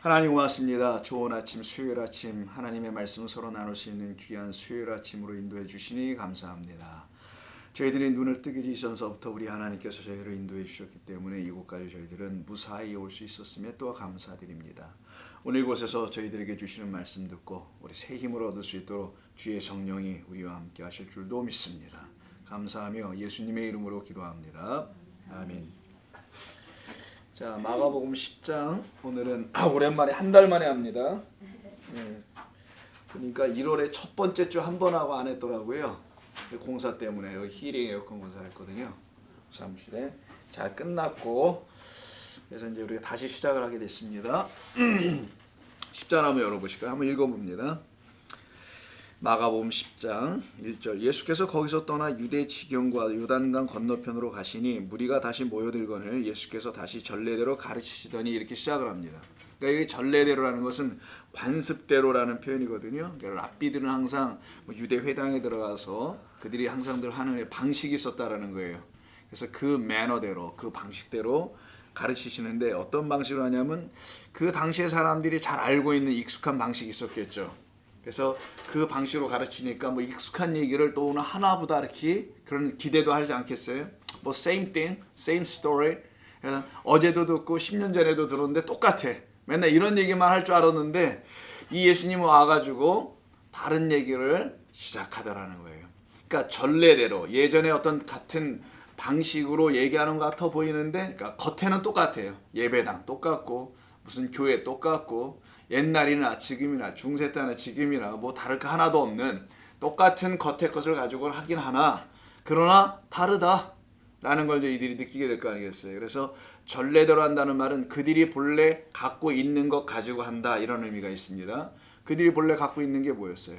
하나님 고맙습니다. 좋은 아침, 수요일 아침 하나님의 말씀을 서로 나눌 수 있는 귀한 수요일 아침으로 인도해 주시니 감사합니다. 저희들이 눈을 뜨기 전서부터 우리 하나님께서 저희를 인도해 주셨기 때문에 이곳까지 저희들은 무사히 올 수 있었음에 또 감사드립니다. 오늘 이곳에서 저희들에게 주시는 말씀 듣고 우리 새 힘을 얻을 수 있도록 주의 성령이 우리와 함께 하실 줄도 믿습니다. 감사하며 예수님의 이름으로 기도합니다. 아멘. 자, 마가복음 10장 오늘은 오랜만에 한 달 만에 합니다. 그러니까 1월에 첫 번째 주 한 번 하고 안 했더라고요. 공사 때문에 여기 힐링 에어컨 공사를 했거든요. 사무실에 잘 끝났고 그래서 이제 우리가 다시 시작을 하게 됐습니다. 10장 한번 열어보실까요? 한번 읽어봅니다. 마가복음 10장 1절 예수께서 거기서 떠나 유대 지경과 요단강 건너편으로 가시니 무리가 다시 모여들거늘 예수께서 다시 전례대로 가르치시더니 이렇게 시작을 합니다. 그러니까 여기 전례대로라는 것은 관습대로라는 표현이거든요. 그러니까 랍비들은 항상 유대 회당에 들어가서 그들이 항상 늘 하는 방식이 있었다라는 거예요. 그래서 그 매너대로 그 방식대로 가르치시는데 어떤 방식으로 하냐면 그 당시에 사람들이 잘 알고 있는 익숙한 방식이 있었겠죠. 그래서 그 방식으로 가르치니까 뭐 익숙한 얘기를 또 오늘 하나보다 이렇게 그런 기대도 하지 않겠어요? 뭐 same thing, same story. 어제도 듣고 10년 전에도 들었는데 똑같아. 맨날 이런 얘기만 할 줄 알았는데 이 예수님은 와가지고 다른 얘기를 시작하더라는 거예요. 그러니까 전례대로 예전에 어떤 같은 방식으로 얘기하는 것 같아 보이는데 그러니까 겉에는 똑같아요. 예배당 똑같고 무슨 교회 똑같고 옛날이나 지금이나 중세 때나 지금이나 뭐 다를 거 하나도 없는 똑같은 겉의 것을 가지고 하긴 하나 그러나 다르다라는 걸 이들이 느끼게 될 거 아니겠어요. 그래서 전례대로 한다는 말은 그들이 본래 갖고 있는 것 가지고 한다 이런 의미가 있습니다. 그들이 본래 갖고 있는 게 뭐였어요?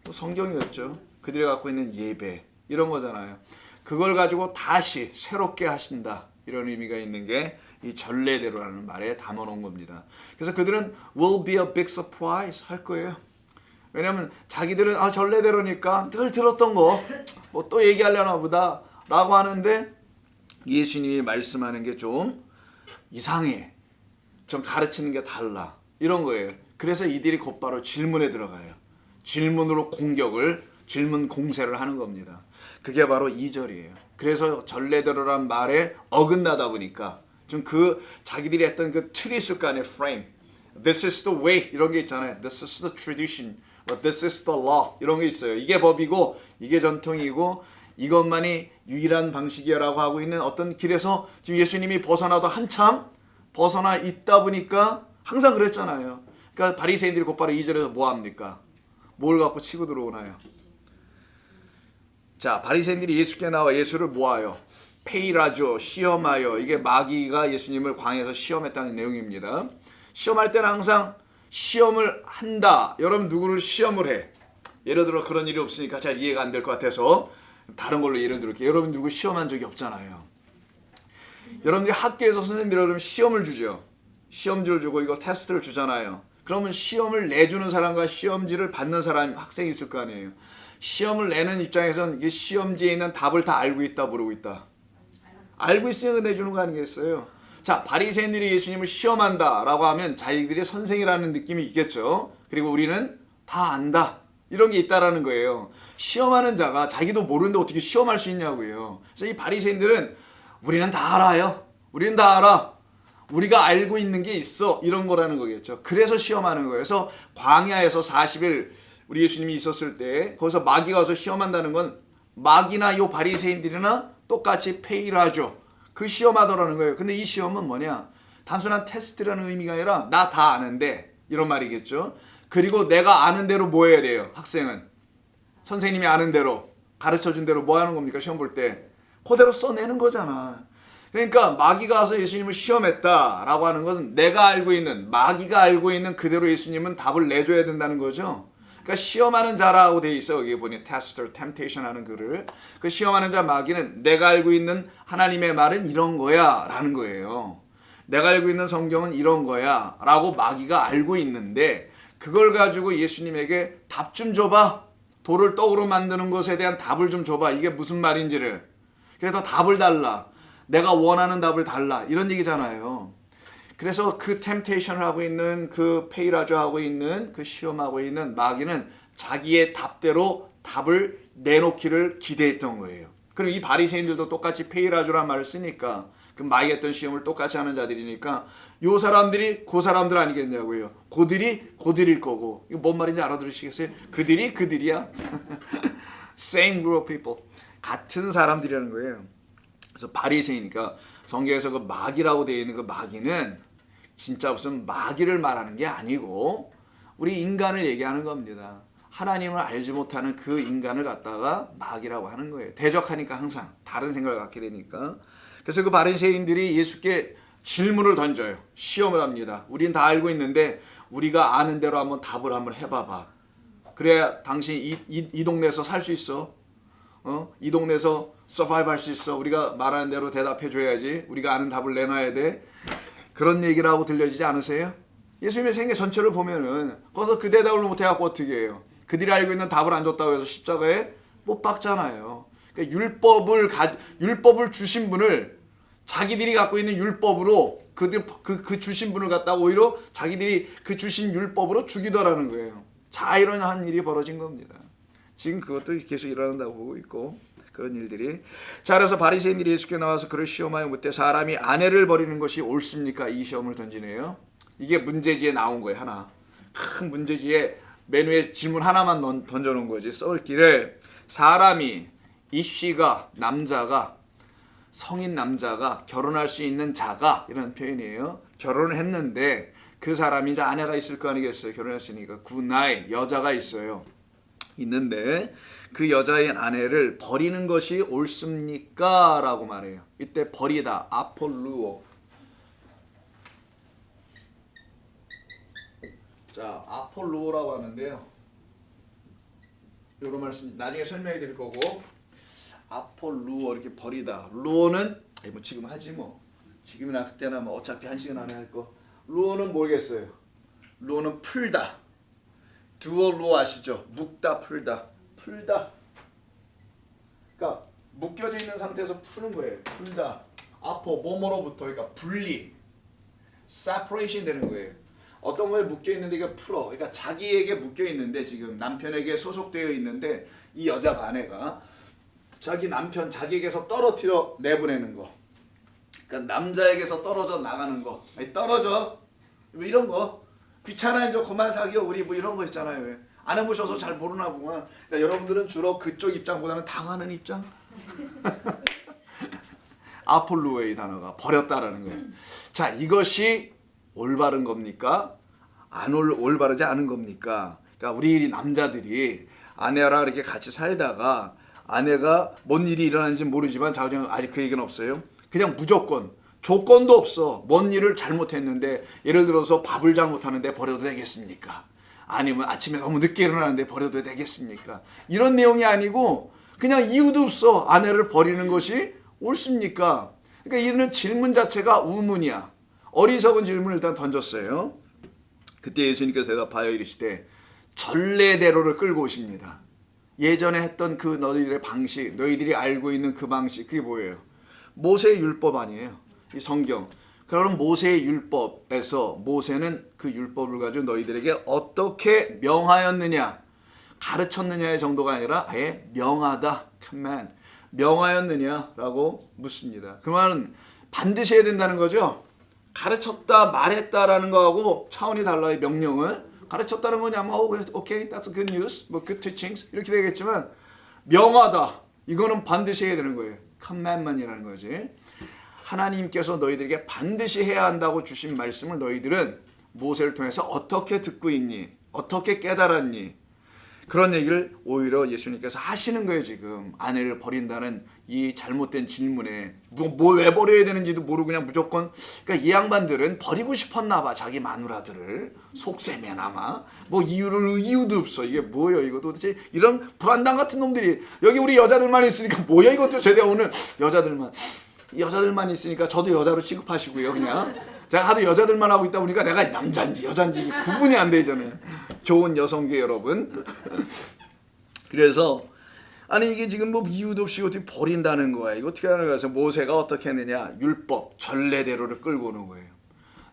뭐 성경이었죠. 그들이 갖고 있는 예배 이런 거잖아요. 그걸 가지고 다시 새롭게 하신다 이런 의미가 있는 게 이 전례대로라는 말에 담아놓은 겁니다. 그래서 그들은 will be a big surprise 할 거예요. 왜냐하면 자기들은 전례대로니까 늘 들었던 거 뭐 또 얘기하려나 보다 라고 하는데 예수님이 말씀하는 게 좀 이상해. 좀 가르치는 게 달라. 이런 거예요. 그래서 이들이 곧바로 질문에 들어가요. 질문으로 질문 공세를 하는 겁니다. 그게 바로 2절이에요. 그래서 전례대로란 말에 어긋나다 보니까 좀 자기들이 했던 그 틀이 있을 거 아니에요. frame. This is the way 이런 게 있잖아요. This is the tradition. This is the law 이런 게 있어요. 이게 법이고 이게 전통이고 이것만이 유일한 방식이라고 하고 있는 어떤 길에서 지금 예수님이 벗어나도 한참 벗어나 있다 보니까 항상 그랬잖아요. 그러니까 바리새인들이 곧바로 2절에서 뭐 합니까? 뭘 갖고 치고 들어오나요? 자, 바리새인들이 예수께 나와 예수를 모아요. 페이라죠. 시험하여. 이게 마귀가 예수님을 광야에서 시험했다는 내용입니다. 시험할 때는 항상 시험을 한다. 여러분 누구를 시험을 해? 예를 들어 그런 일이 없으니까 잘 이해가 안 될 것 같아서 다른 걸로 예를 들을게요. 여러분 누구 시험한 적이 없잖아요. 여러분들이 학교에서 선생님들이 그러면 시험을 주죠. 시험지를 주고 이거 테스트를 주잖아요. 그러면 시험을 내주는 사람과 시험지를 받는 사람 학생이 있을 거 아니에요. 시험을 내는 입장에서는 이 시험지에 있는 답을 다 알고 있다 모르고 있다. 알고 있으니까 내주는 거 아니겠어요? 자, 바리새인들이 예수님을 시험한다라고 하면 자기들이 선생이라는 느낌이 있겠죠. 그리고 우리는 다 안다. 이런 게 있다라는 거예요. 시험하는 자가 자기도 모르는데 어떻게 시험할 수 있냐고요. 그래서 이 바리새인들은 우리는 다 알아요. 우리는 다 알아. 우리가 알고 있는 게 있어. 이런 거라는 거겠죠. 그래서 시험하는 거예요. 그래서 광야에서 40일 우리 예수님이 있었을 때 거기서 마귀가 와서 시험한다는 건 마귀나 요 바리새인들이나 똑같이 페이라죠. 그 시험하더라는 거예요. 근데 이 시험은 뭐냐? 단순한 테스트라는 의미가 아니라 나 다 아는데 이런 말이겠죠. 그리고 내가 아는 대로 뭐 해야 돼요? 학생은 선생님이 아는 대로 가르쳐준 대로 뭐 하는 겁니까? 시험 볼 때 그대로 써내는 거잖아. 그러니까 마귀가 와서 예수님을 시험했다라고 하는 것은 내가 알고 있는 마귀가 알고 있는 그대로 예수님은 답을 내줘야 된다는 거죠. 그러니까 시험하는 자라고 돼 있어. 여기 보니 tester, temptation 하는 글을. 그 시험하는 자 마귀는 내가 알고 있는 하나님의 말은 이런 거야 라는 거예요. 내가 알고 있는 성경은 이런 거야 라고 마귀가 알고 있는데 그걸 가지고 예수님에게 답 좀 줘봐. 돌을 떡으로 만드는 것에 대한 답을 좀 줘봐. 이게 무슨 말인지를. 그래서 답을 달라. 내가 원하는 답을 달라. 이런 얘기잖아요. 그래서 그 템테이션을 하고 있는 그 페이라조하고 있는 그 시험하고 있는 마귀는 자기의 답대로 답을 내놓기를 기대했던 거예요. 그럼 이 바리새인들도 똑같이 페이라조란 말을 쓰니까 그 마귀 했던 시험을 똑같이 하는 자들이니까 요 사람들이 그 사람들 아니겠냐고요. 고들이 고들일 거고. 이거 뭔 말인지 알아들으시겠어요? 그들이 그들이야. Same group of people. 같은 사람들이라는 거예요. 그래서 바리새이니까 성경에서 그 마귀라고 되어 있는 그 마귀는 진짜 무슨 마귀를 말하는 게 아니고 우리 인간을 얘기하는 겁니다. 하나님을 알지 못하는 그 인간을 갖다가 마귀라고 하는 거예요. 대적하니까 항상 다른 생각을 갖게 되니까. 그래서 그 바리새인들이 예수께 질문을 던져요. 시험을 합니다. 우린 다 알고 있는데 우리가 아는 대로 한번 답을 한번 해봐봐. 그래야 당신 이 동네에서 살 수 있어. 이 동네에서 서바이브 할 수 있어. 우리가 말하는 대로 대답해 줘야지. 우리가 아는 답을 내놔야 돼. 그런 얘기를 하고 들려지지 않으세요? 예수님의 생애 전체를 보면은 거기서 그 대답을 못 해갖고 어떻게 해요? 그들이 알고 있는 답을 안 줬다고 해서 십자가에 못 박잖아요. 그러니까 율법을 주신 분을 자기들이 갖고 있는 율법으로 그 주신 분을 갖다가 오히려 자기들이 그 주신 율법으로 죽이더라는 거예요. 자이러니한 일이 벌어진 겁니다. 지금 그것도 계속 일어난다고 보고 있고 그런 일들이. 자, 그래서 바리새인들이 예수께 나와서 그를 시험하여 묻되 사람이 아내를 버리는 것이 옳습니까? 이 시험을 던지네요. 이게 문제지에 나온 거예요. 하나 큰 문제지에 맨 위에 질문 하나만 던져놓은 거지. 써있기를 사람이 이씨가 남자가 성인 남자가 결혼할 수 있는 자가 이런 표현이에요. 결혼을 했는데 그 사람이 이제 아내가 있을 거 아니겠어요. 결혼했으니까 굿나잇 여자가 있어요. 있는데 그 여자의 아내를 버리는 것이 옳습니까? 라고 말해요. 이때 버리다 아폴루오. 자, 아폴루오라고 하는데요. 이런 말씀 나중에 설명해 드릴 거고 아폴루오 이렇게 버리다. 루오는 뭐 지금 하지 뭐. 지금이나 그때나 뭐 어차피 한 시간 안에 할 거. 루오는 모르겠어요. 루오는 풀다. 두어 루오 아시죠? 묶다 풀다. 풀다. 그러니까 묶여져 있는 상태에서 푸는 거예요. 풀다. 아포 뭐뭐로부터 그러니까 분리. separation 되는 거예요. 어떤 거에 묶여 있는데 이게 풀어. 그러니까 자기에게 묶여 있는데 지금 남편에게 소속되어 있는데 이 여자가 아내가 자기 남편 자기에게서 떨어뜨려 내보내는 거. 그러니까 남자에게서 떨어져 나가는 거. 아니, 떨어져. 뭐 이런 거. 귀찮아 이제 그만 사귀어 우리 뭐 이런 거 있잖아요. 왜? 안 해보셔서 잘 모르나 보구만. 그러니까 여러분들은 주로 그쪽 입장보다는 당하는 입장. 아폴루오의 단어가 버렸다라는 거예요. 자, 이것이 올바른 겁니까? 올바르지 않은 겁니까? 그러니까 우리 남자들이 아내랑 이렇게 같이 살다가 아내가 뭔 일이 일어나는지 모르지만 자기는 아직 그 얘기는 없어요. 그냥 무조건 조건도 없어. 뭔 일을 잘못했는데 예를 들어서 밥을 잘못하는데 버려도 되겠습니까? 아니면 아침에 너무 늦게 일어나는데 버려도 되겠습니까? 이런 내용이 아니고 그냥 이유도 없어. 아내를 버리는 것이 옳습니까? 그러니까 이는 질문 자체가 우문이야. 어리석은 질문을 일단 던졌어요. 그때 예수님께서 대답하여 이르시되 전례대로를 끌고 오십니다. 예전에 했던 그 너희들의 방식, 너희들이 알고 있는 그 방식, 그게 뭐예요? 모세의 율법 아니에요. 이 성경. 그럼 모세의 율법에서 모세는 그 율법을 가지고 너희들에게 어떻게 명하였느냐, 가르쳤느냐의 정도가 아니라 아예 명하다, command, 명하였느냐라고 묻습니다. 그 말은 반드시 해야 된다는 거죠. 가르쳤다, 말했다라는 거하고 차원이 달라요. 명령은 가르쳤다는 거냐, 뭐 오케이, that's good news, 뭐 good teachings 이렇게 되겠지만 명하다, 이거는 반드시 해야 되는 거예요. commandment이라는 거지. 하나님께서 너희들에게 반드시 해야 한다고 주신 말씀을 너희들은 모세를 통해서 어떻게 듣고 있니? 어떻게 깨달았니? 그런 얘기를 오히려 예수님께서 하시는 거예요. 지금 아내를 버린다는 이 잘못된 질문에 왜 버려야 되는지도 모르고 그냥 무조건. 그러니까 이 양반들은 버리고 싶었나 봐. 자기 마누라들을 속셈에나마 뭐 이유도 없어. 이게 뭐예요 이거 도대체. 이런 불안당 같은 놈들이 여기 우리 여자들만 있으니까 뭐야 이것도. 제가 오늘 여자들만 있으니까 저도 여자로 취급하시고요. 그냥 제가 하도 여자들만 하고 있다 보니까 내가 남자인지 여자인지 구분이 안 되잖아요. 좋은 여성계 여러분. 그래서 아니 이게 지금 뭐 이유도 없이 어떻게 버린다는 거야. 이거 어떻게 하는 거야. 그래서 모세가 어떻게 했느냐. 율법, 전례대로를 끌고 오는 거예요.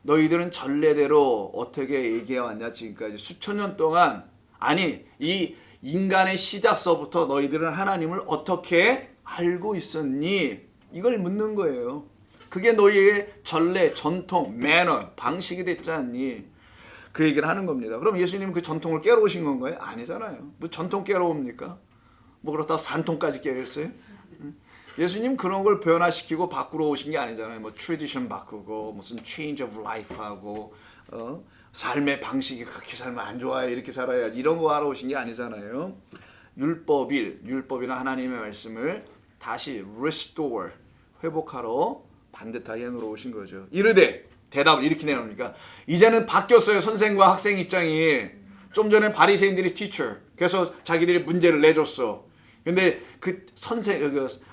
너희들은 전례대로 어떻게 얘기해왔냐 지금까지 수천 년 동안. 아니 이 인간의 시작서부터 너희들은 하나님을 어떻게 알고 있었니? 이걸 묻는 거예요. 그게 너희의 전례, 전통, 매너, 방식이 됐지 않니? 그 얘기를 하는 겁니다. 그럼 예수님은 그 전통을 깨러 오신 건가요? 아니잖아요. 뭐 전통 깨러 옵니까? 뭐 그렇다고 산통까지 깨겠어요? 예수님 그런 걸 변화시키고 바꾸러 오신 게 아니잖아요. 뭐 트래디션 바꾸고 무슨 change of life 하고 삶의 방식이 그렇게 살면 안 좋아요. 이렇게 살아야지. 이런 거 하러 오신 게 아니잖아요. 율법이나 하나님의 말씀을 다시 restore, 회복하러 반듯하게 해놓으러 오신 거죠. 이르되 대답을 이렇게 내놓으니까 이제는 바뀌었어요. 선생과 학생 입장이. 좀 전에 바리새인들이 teacher. 그래서 자기들이 문제를 내줬어. 근데 그 선생,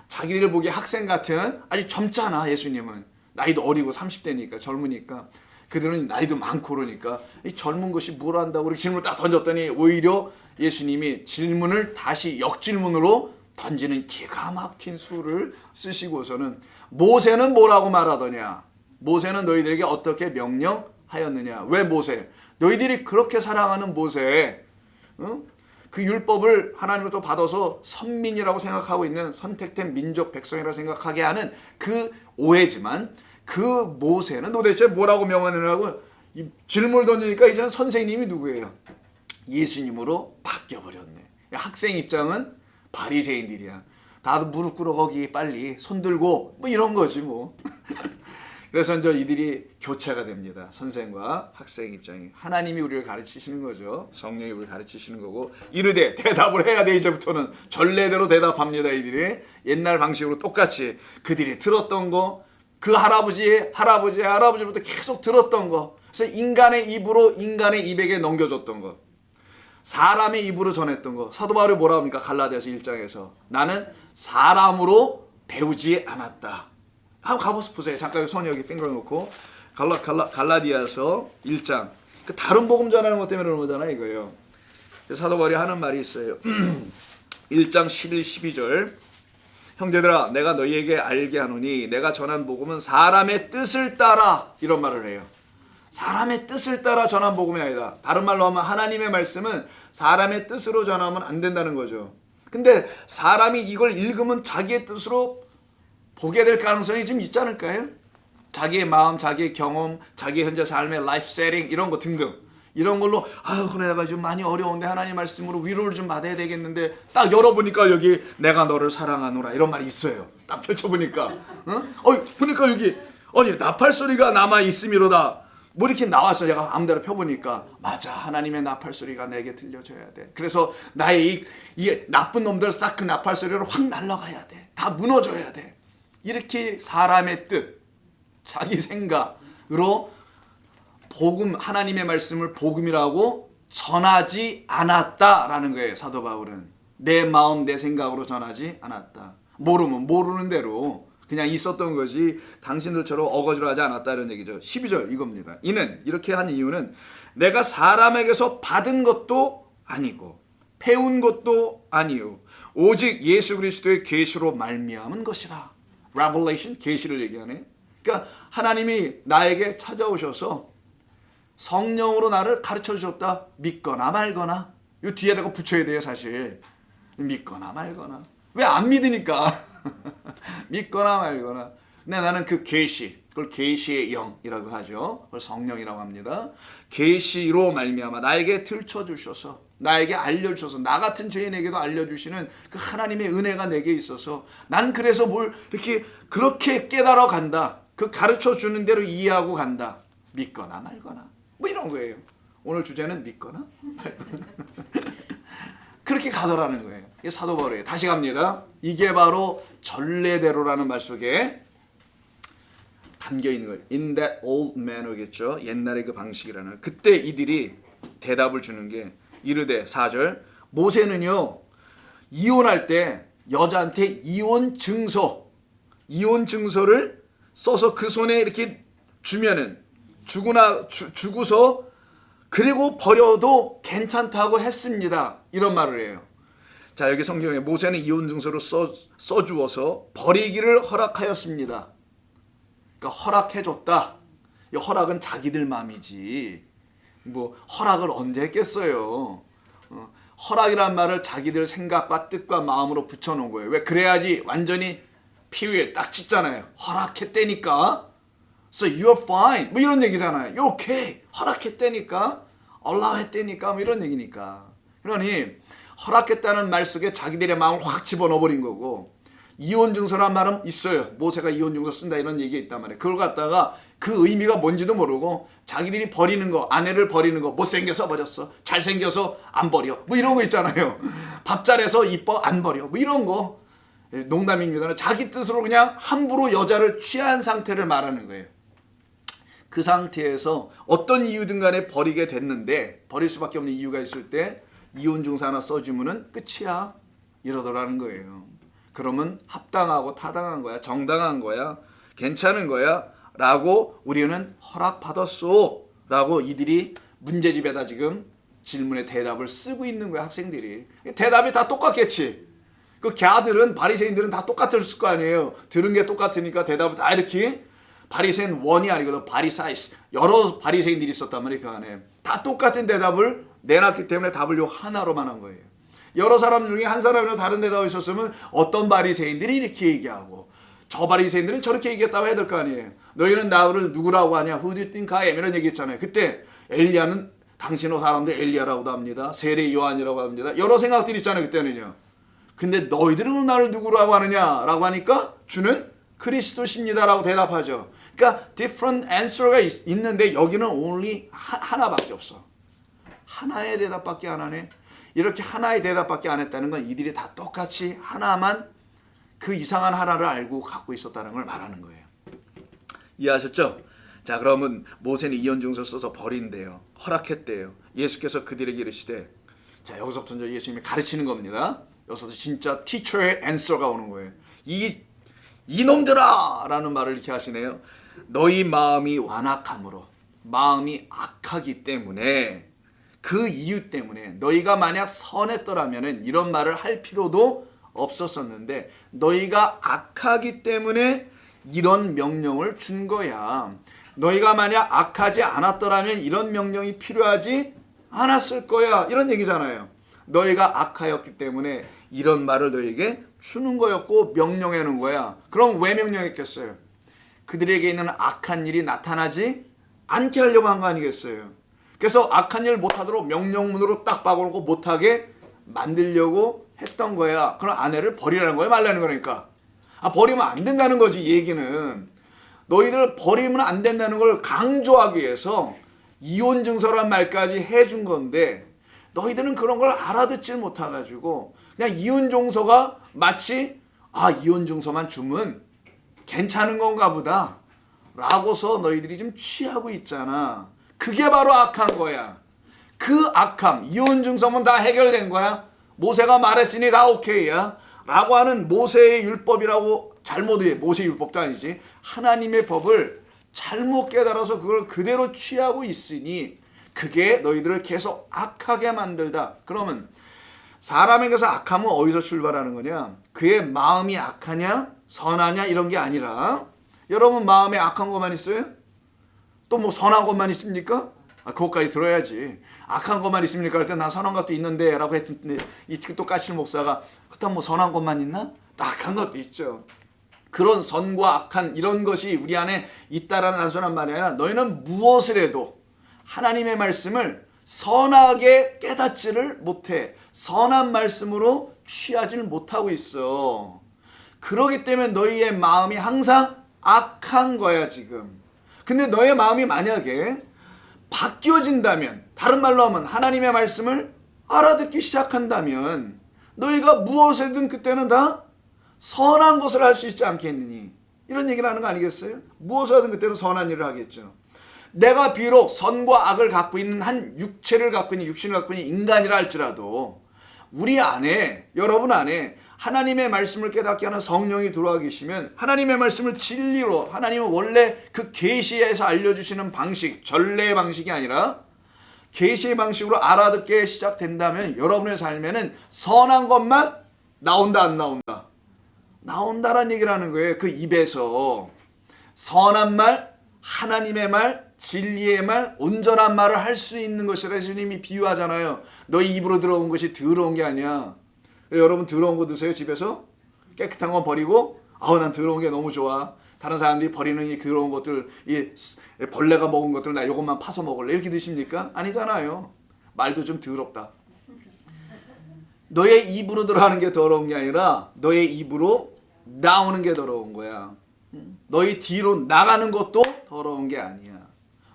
자기들 보기에 학생 같은 아직 젊잖아. 예수님은 나이도 어리고 30대니까 젊으니까 그들은 나이도 많고 그러니까 이 젊은 것이 뭘 한다고 그렇게 질문을 딱 던졌더니 오히려 예수님이 질문을 다시 역질문으로 던지는 기가 막힌 수를 쓰시고서는 모세는 뭐라고 말하더냐? 모세는 너희들에게 어떻게 명령하였느냐? 왜 모세? 너희들이 그렇게 사랑하는 모세, 그 율법을 하나님으로부터 받아서 선민이라고 생각하고 있는 선택된 민족 백성이라고 생각하게 하는 그 오해지만 그 모세는 도대체 뭐라고 명하느냐고 질문을 던지니까 이제는 선생님이 누구예요? 예수님으로 바뀌어버렸네. 학생 입장은 바리새인들이야. 나도 무릎 꿇어 거기 빨리 손 들고 뭐 이런 거지 뭐. 그래서 이제 이들이 교체가 됩니다. 선생과 학생 입장이. 하나님이 우리를 가르치시는 거죠. 성령이 우리를 가르치시는 거고. 이르되 대답을 해야 돼. 이제부터는 전례대로 대답합니다. 이들이 옛날 방식으로 똑같이 그들이 들었던 거, 그 할아버지부터 계속 들었던 거. 그래서 인간의 입으로 인간의 입에게 넘겨줬던 거. 사람의 입으로 전했던 거. 사도 바울이 뭐라고 합니까? 갈라디아서 1장에서. 나는 사람으로 배우지 않았다. 한번 가보세요. 잠깐 손 여기 핑거 놓고 갈라디아서 1장. 그 다른 복음 전하는 것 때문에 그런 거잖아요. 이거예요. 사도 바울이 하는 말이 있어요. 1장 11, 12절. 형제들아 내가 너희에게 알게 하노니 내가 전한 복음은 사람의 뜻을 따라 이런 말을 해요. 사람의 뜻을 따라 전한 복음이 아니다. 다른 말로 하면 하나님의 말씀은 사람의 뜻으로 전하면 안 된다는 거죠. 근데 사람이 이걸 읽으면 자기의 뜻으로 보게 될 가능성이 좀 있지 않을까요? 자기의 마음, 자기의 경험, 자기 현재 삶의 라이프 세팅 이런 거 등등 이런 걸로 그래 내가 좀 많이 어려운데 하나님 말씀으로 위로를 좀 받아야 되겠는데 딱 열어보니까 여기 내가 너를 사랑하노라 이런 말이 있어요. 딱 펼쳐보니까 보니까 여기 나팔 소리가 남아 있음이로다. 뭐 이렇게 나왔어. 제가 아무데나 펴보니까 맞아. 하나님의 나팔 소리가 내게 들려줘야 돼. 그래서 나의 이 나쁜 놈들 싹 그 나팔 소리로 확 날아가야 돼. 다 무너져야 돼. 이렇게 사람의 뜻, 자기 생각으로 복음, 하나님의 말씀을 복음이라고 전하지 않았다라는 거예요. 사도 바울은 내 마음, 내 생각으로 전하지 않았다. 모르면 모르는 대로 그냥 있었던 거지 당신들처럼 어거지로 하지 않았다 이런 얘기죠. 12절 이겁니다. 이는 이렇게 한 이유는 내가 사람에게서 받은 것도 아니고 배운 것도 아니요 오직 예수 그리스도의 계시로 말미암은 것이라. Revelation, 계시를 얘기하네. 그러니까 하나님이 나에게 찾아오셔서 성령으로 나를 가르쳐 주셨다. 믿거나 말거나. 이 뒤에다가 붙여야 돼요 사실. 믿거나 말거나. 왜 안 믿으니까. 믿거나 말거나. 근데 나는 그 계시, 그걸 계시의 영이라고 하죠. 그걸 성령이라고 합니다. 계시로 말미암아 나에게 들춰주셔서 나에게 알려주셔서 나 같은 죄인에게도 알려주시는 그 하나님의 은혜가 내게 있어서 난 그래서 뭘 이렇게 그렇게 깨달아 간다. 그 가르쳐 주는 대로 이해하고 간다. 믿거나 말거나 뭐 이런 거예요. 오늘 주제는 믿거나 말거나 그렇게 가더라는 거예요. 이게 사도 바울이에요. 다시 갑니다. 이게 바로 전례대로라는 말 속에 담겨 있는 거예요. In that old manner겠죠. 옛날의 그 방식이라는. 그때 이들이 대답을 주는 게 이르되 4절 모세는요 이혼할 때 여자한테 이혼 증서를 써서 그 손에 이렇게 주면은 주고서 그리고 버려도 괜찮다고 했습니다. 이런 말을 해요. 자 여기 성경에 모세는 이혼 증서를 써주어서 버리기를 허락하였습니다. 그러니까 허락해줬다. 이 허락은 자기들 마음이지 뭐 허락을 언제 했겠어요. 허락이란 말을 자기들 생각과 뜻과 마음으로 붙여놓은 거예요. 왜? 그래야지 완전히 period 딱 짓잖아요. 허락했다니까. So you're fine. 뭐 이런 얘기잖아요. You're okay. 허락했다니까. allow 했다니까. 뭐 이런 얘기니까. 그러니 허락했다는 말 속에 자기들의 마음을 확 집어넣어버린 거고, 이혼증서란 말은 있어요. 모세가 이혼증서 쓴다 이런 얘기가 있단 말이에요. 그걸 갖다가 그 의미가 뭔지도 모르고 자기들이 버리는 거, 아내를 버리는 거, 못생겨서 버렸어, 잘생겨서 안 버려, 뭐 이런 거 있잖아요. 밥 잘해서 이뻐 안 버려, 뭐 이런 거. 농담입니다는 자기 뜻으로 그냥 함부로 여자를 취한 상태를 말하는 거예요. 그 상태에서 어떤 이유든 간에 버리게 됐는데, 버릴 수밖에 없는 이유가 있을 때 이혼증서 하나 써주면은 끝이야 이러더라는 거예요. 그러면 합당하고 타당한 거야, 정당한 거야, 괜찮은 거야 라고 우리는 허락받았소 라고 이들이 문제집에다 지금 질문의 대답을 쓰고 있는 거야. 학생들이 대답이 다 똑같겠지. 그 걔들은, 바리새인들은 다 똑같을 거 아니에요. 들은 게 똑같으니까 대답을 다 이렇게. 바리새인 원이 아니거든, 바리사이스, 여러 바리새인들이 있었단 말이에요. 그 안에 다 똑같은 대답을 내놨기 때문에 답을 요 하나로만 한 거예요. 여러 사람 중에 한 사람이라도 다른 데다 있었으면 어떤 바리새인들이 이렇게 얘기하고 저 바리새인들은 저렇게 얘기했다고 해야 될 거 아니에요. 너희는 나를 누구라고 하냐, Who do you think I am? 이런 얘기 했잖아요. 그때 엘리야는 당신의 사람들 엘리야라고도 합니다, 세례 요한이라고 합니다, 여러 생각들이 있잖아요 그때는요. 근데 너희들은 나를 누구라고 하느냐라고 하니까 주는 그리스도십니다라고 대답하죠. 그러니까 different answer가 있는데 여기는 only 하나밖에 없어. 하나의 대답밖에 안 하네. 이렇게 하나의 대답밖에 안 했다는 건 이들이 다 똑같이 하나만, 그 이상한 하나를 알고 갖고 있었다는 걸 말하는 거예요. 이해하셨죠? 자, 그러면 모세는 이혼증서 써서 버린대요. 허락했대요. 예수께서 그들에게 이르시되, 자, 여기서부터 이제 예수님이 가르치는 겁니다. 여기서부터 진짜 teacher의 answer가 오는 거예요. 이놈들아! 라는 말을 이렇게 하시네요. 너희 마음이 완악함으로, 마음이 악하기 때문에, 그 이유 때문에 너희가 만약 선했더라면 이런 말을 할 필요도 없었었는데 너희가 악하기 때문에 이런 명령을 준 거야. 너희가 만약 악하지 않았더라면 이런 명령이 필요하지 않았을 거야, 이런 얘기잖아요. 너희가 악하였기 때문에 이런 말을 너희에게 주는 거였고 명령해 놓은 거야. 그럼 왜 명령했겠어요? 그들에게 있는 악한 일이 나타나지 않게 하려고 한 거 아니겠어요? 그래서 악한 일 못하도록 명령문으로 딱 박아놓고 못하게 만들려고 했던 거야. 그럼 아내를 버리라는 거야, 말라는 거니까. 버리면 안 된다는 거지. 얘기는 너희들 버리면 안 된다는 걸 강조하기 위해서 이혼증서란 말까지 해준 건데, 너희들은 그런 걸 알아듣질 못해가지고 그냥 이혼증서가 마치 이혼증서만 주면 괜찮은 건가 보다 라고서 너희들이 좀 취하고 있잖아. 그게 바로 악한 거야. 그 악함, 이혼증서면 다 해결된 거야. 모세가 말했으니 다 오케이야 라고 하는 모세의 율법이라고 잘못 해. 모세의 율법도 아니지, 하나님의 법을 잘못 깨달아서 그걸 그대로 취하고 있으니 그게 너희들을 계속 악하게 만들다. 그러면 사람에게서 악함은 어디서 출발하는 거냐? 그의 마음이 악하냐 선하냐 이런 게 아니라, 여러분 마음에 악한 것만 있어요? 또 뭐 선한 것만 있습니까? 그것까지 들어야지. 악한 것만 있습니까? 할 때 난 선한 것도 있는데 라고 했는데, 이 또 까칠 목사가 그렇다면 뭐 선한 것만 있나? 악한 것도 있죠. 그런 선과 악한 이런 것이 우리 안에 있다라는 단순한 말이 아니라, 너희는 무엇을 해도 하나님의 말씀을 선하게 깨닫지를 못해. 선한 말씀으로 취하지를 못하고 있어. 그러기 때문에 너희의 마음이 항상 악한 거야 지금. 근데 너의 마음이 만약에 바뀌어진다면, 다른 말로 하면 하나님의 말씀을 알아듣기 시작한다면 너희가 무엇이든 그때는 다 선한 것을 할 수 있지 않겠느니, 이런 얘기를 하는 거 아니겠어요? 무엇을 하든 그때는 선한 일을 하겠죠. 내가 비록 선과 악을 갖고 있는 한 육체를 갖고 있는, 육신을 갖고 있는 인간이라 할지라도 우리 안에, 여러분 안에 하나님의 말씀을 깨닫게 하는 성령이 들어와 계시면, 하나님의 말씀을 진리로, 하나님은 원래 그 계시에서 알려주시는 방식, 전례의 방식이 아니라 계시의 방식으로 알아듣게 시작된다면 여러분의 삶에는 선한 것만 나온다 안 나온다? 나온다라는 얘기를 하는 거예요. 그 입에서 선한 말, 하나님의 말, 진리의 말, 온전한 말을 할 수 있는 것이라 예수님이 비유하잖아요. 너희 입으로 들어온 것이 더러운 게 아니야. 여러분 더러운 거 드세요 집에서? 깨끗한 건 버리고 난 더러운 게 너무 좋아. 다른 사람들이 버리는 이 더러운 것들, 이 벌레가 먹은 것들 나 이것만 파서 먹을래 이렇게 드십니까? 아니잖아요. 말도 좀 더럽다. 너의 입으로 들어가는 게 더러운 게 아니라 너의 입으로 나오는 게 더러운 거야. 너희 뒤로 나가는 것도 더러운 게 아니야.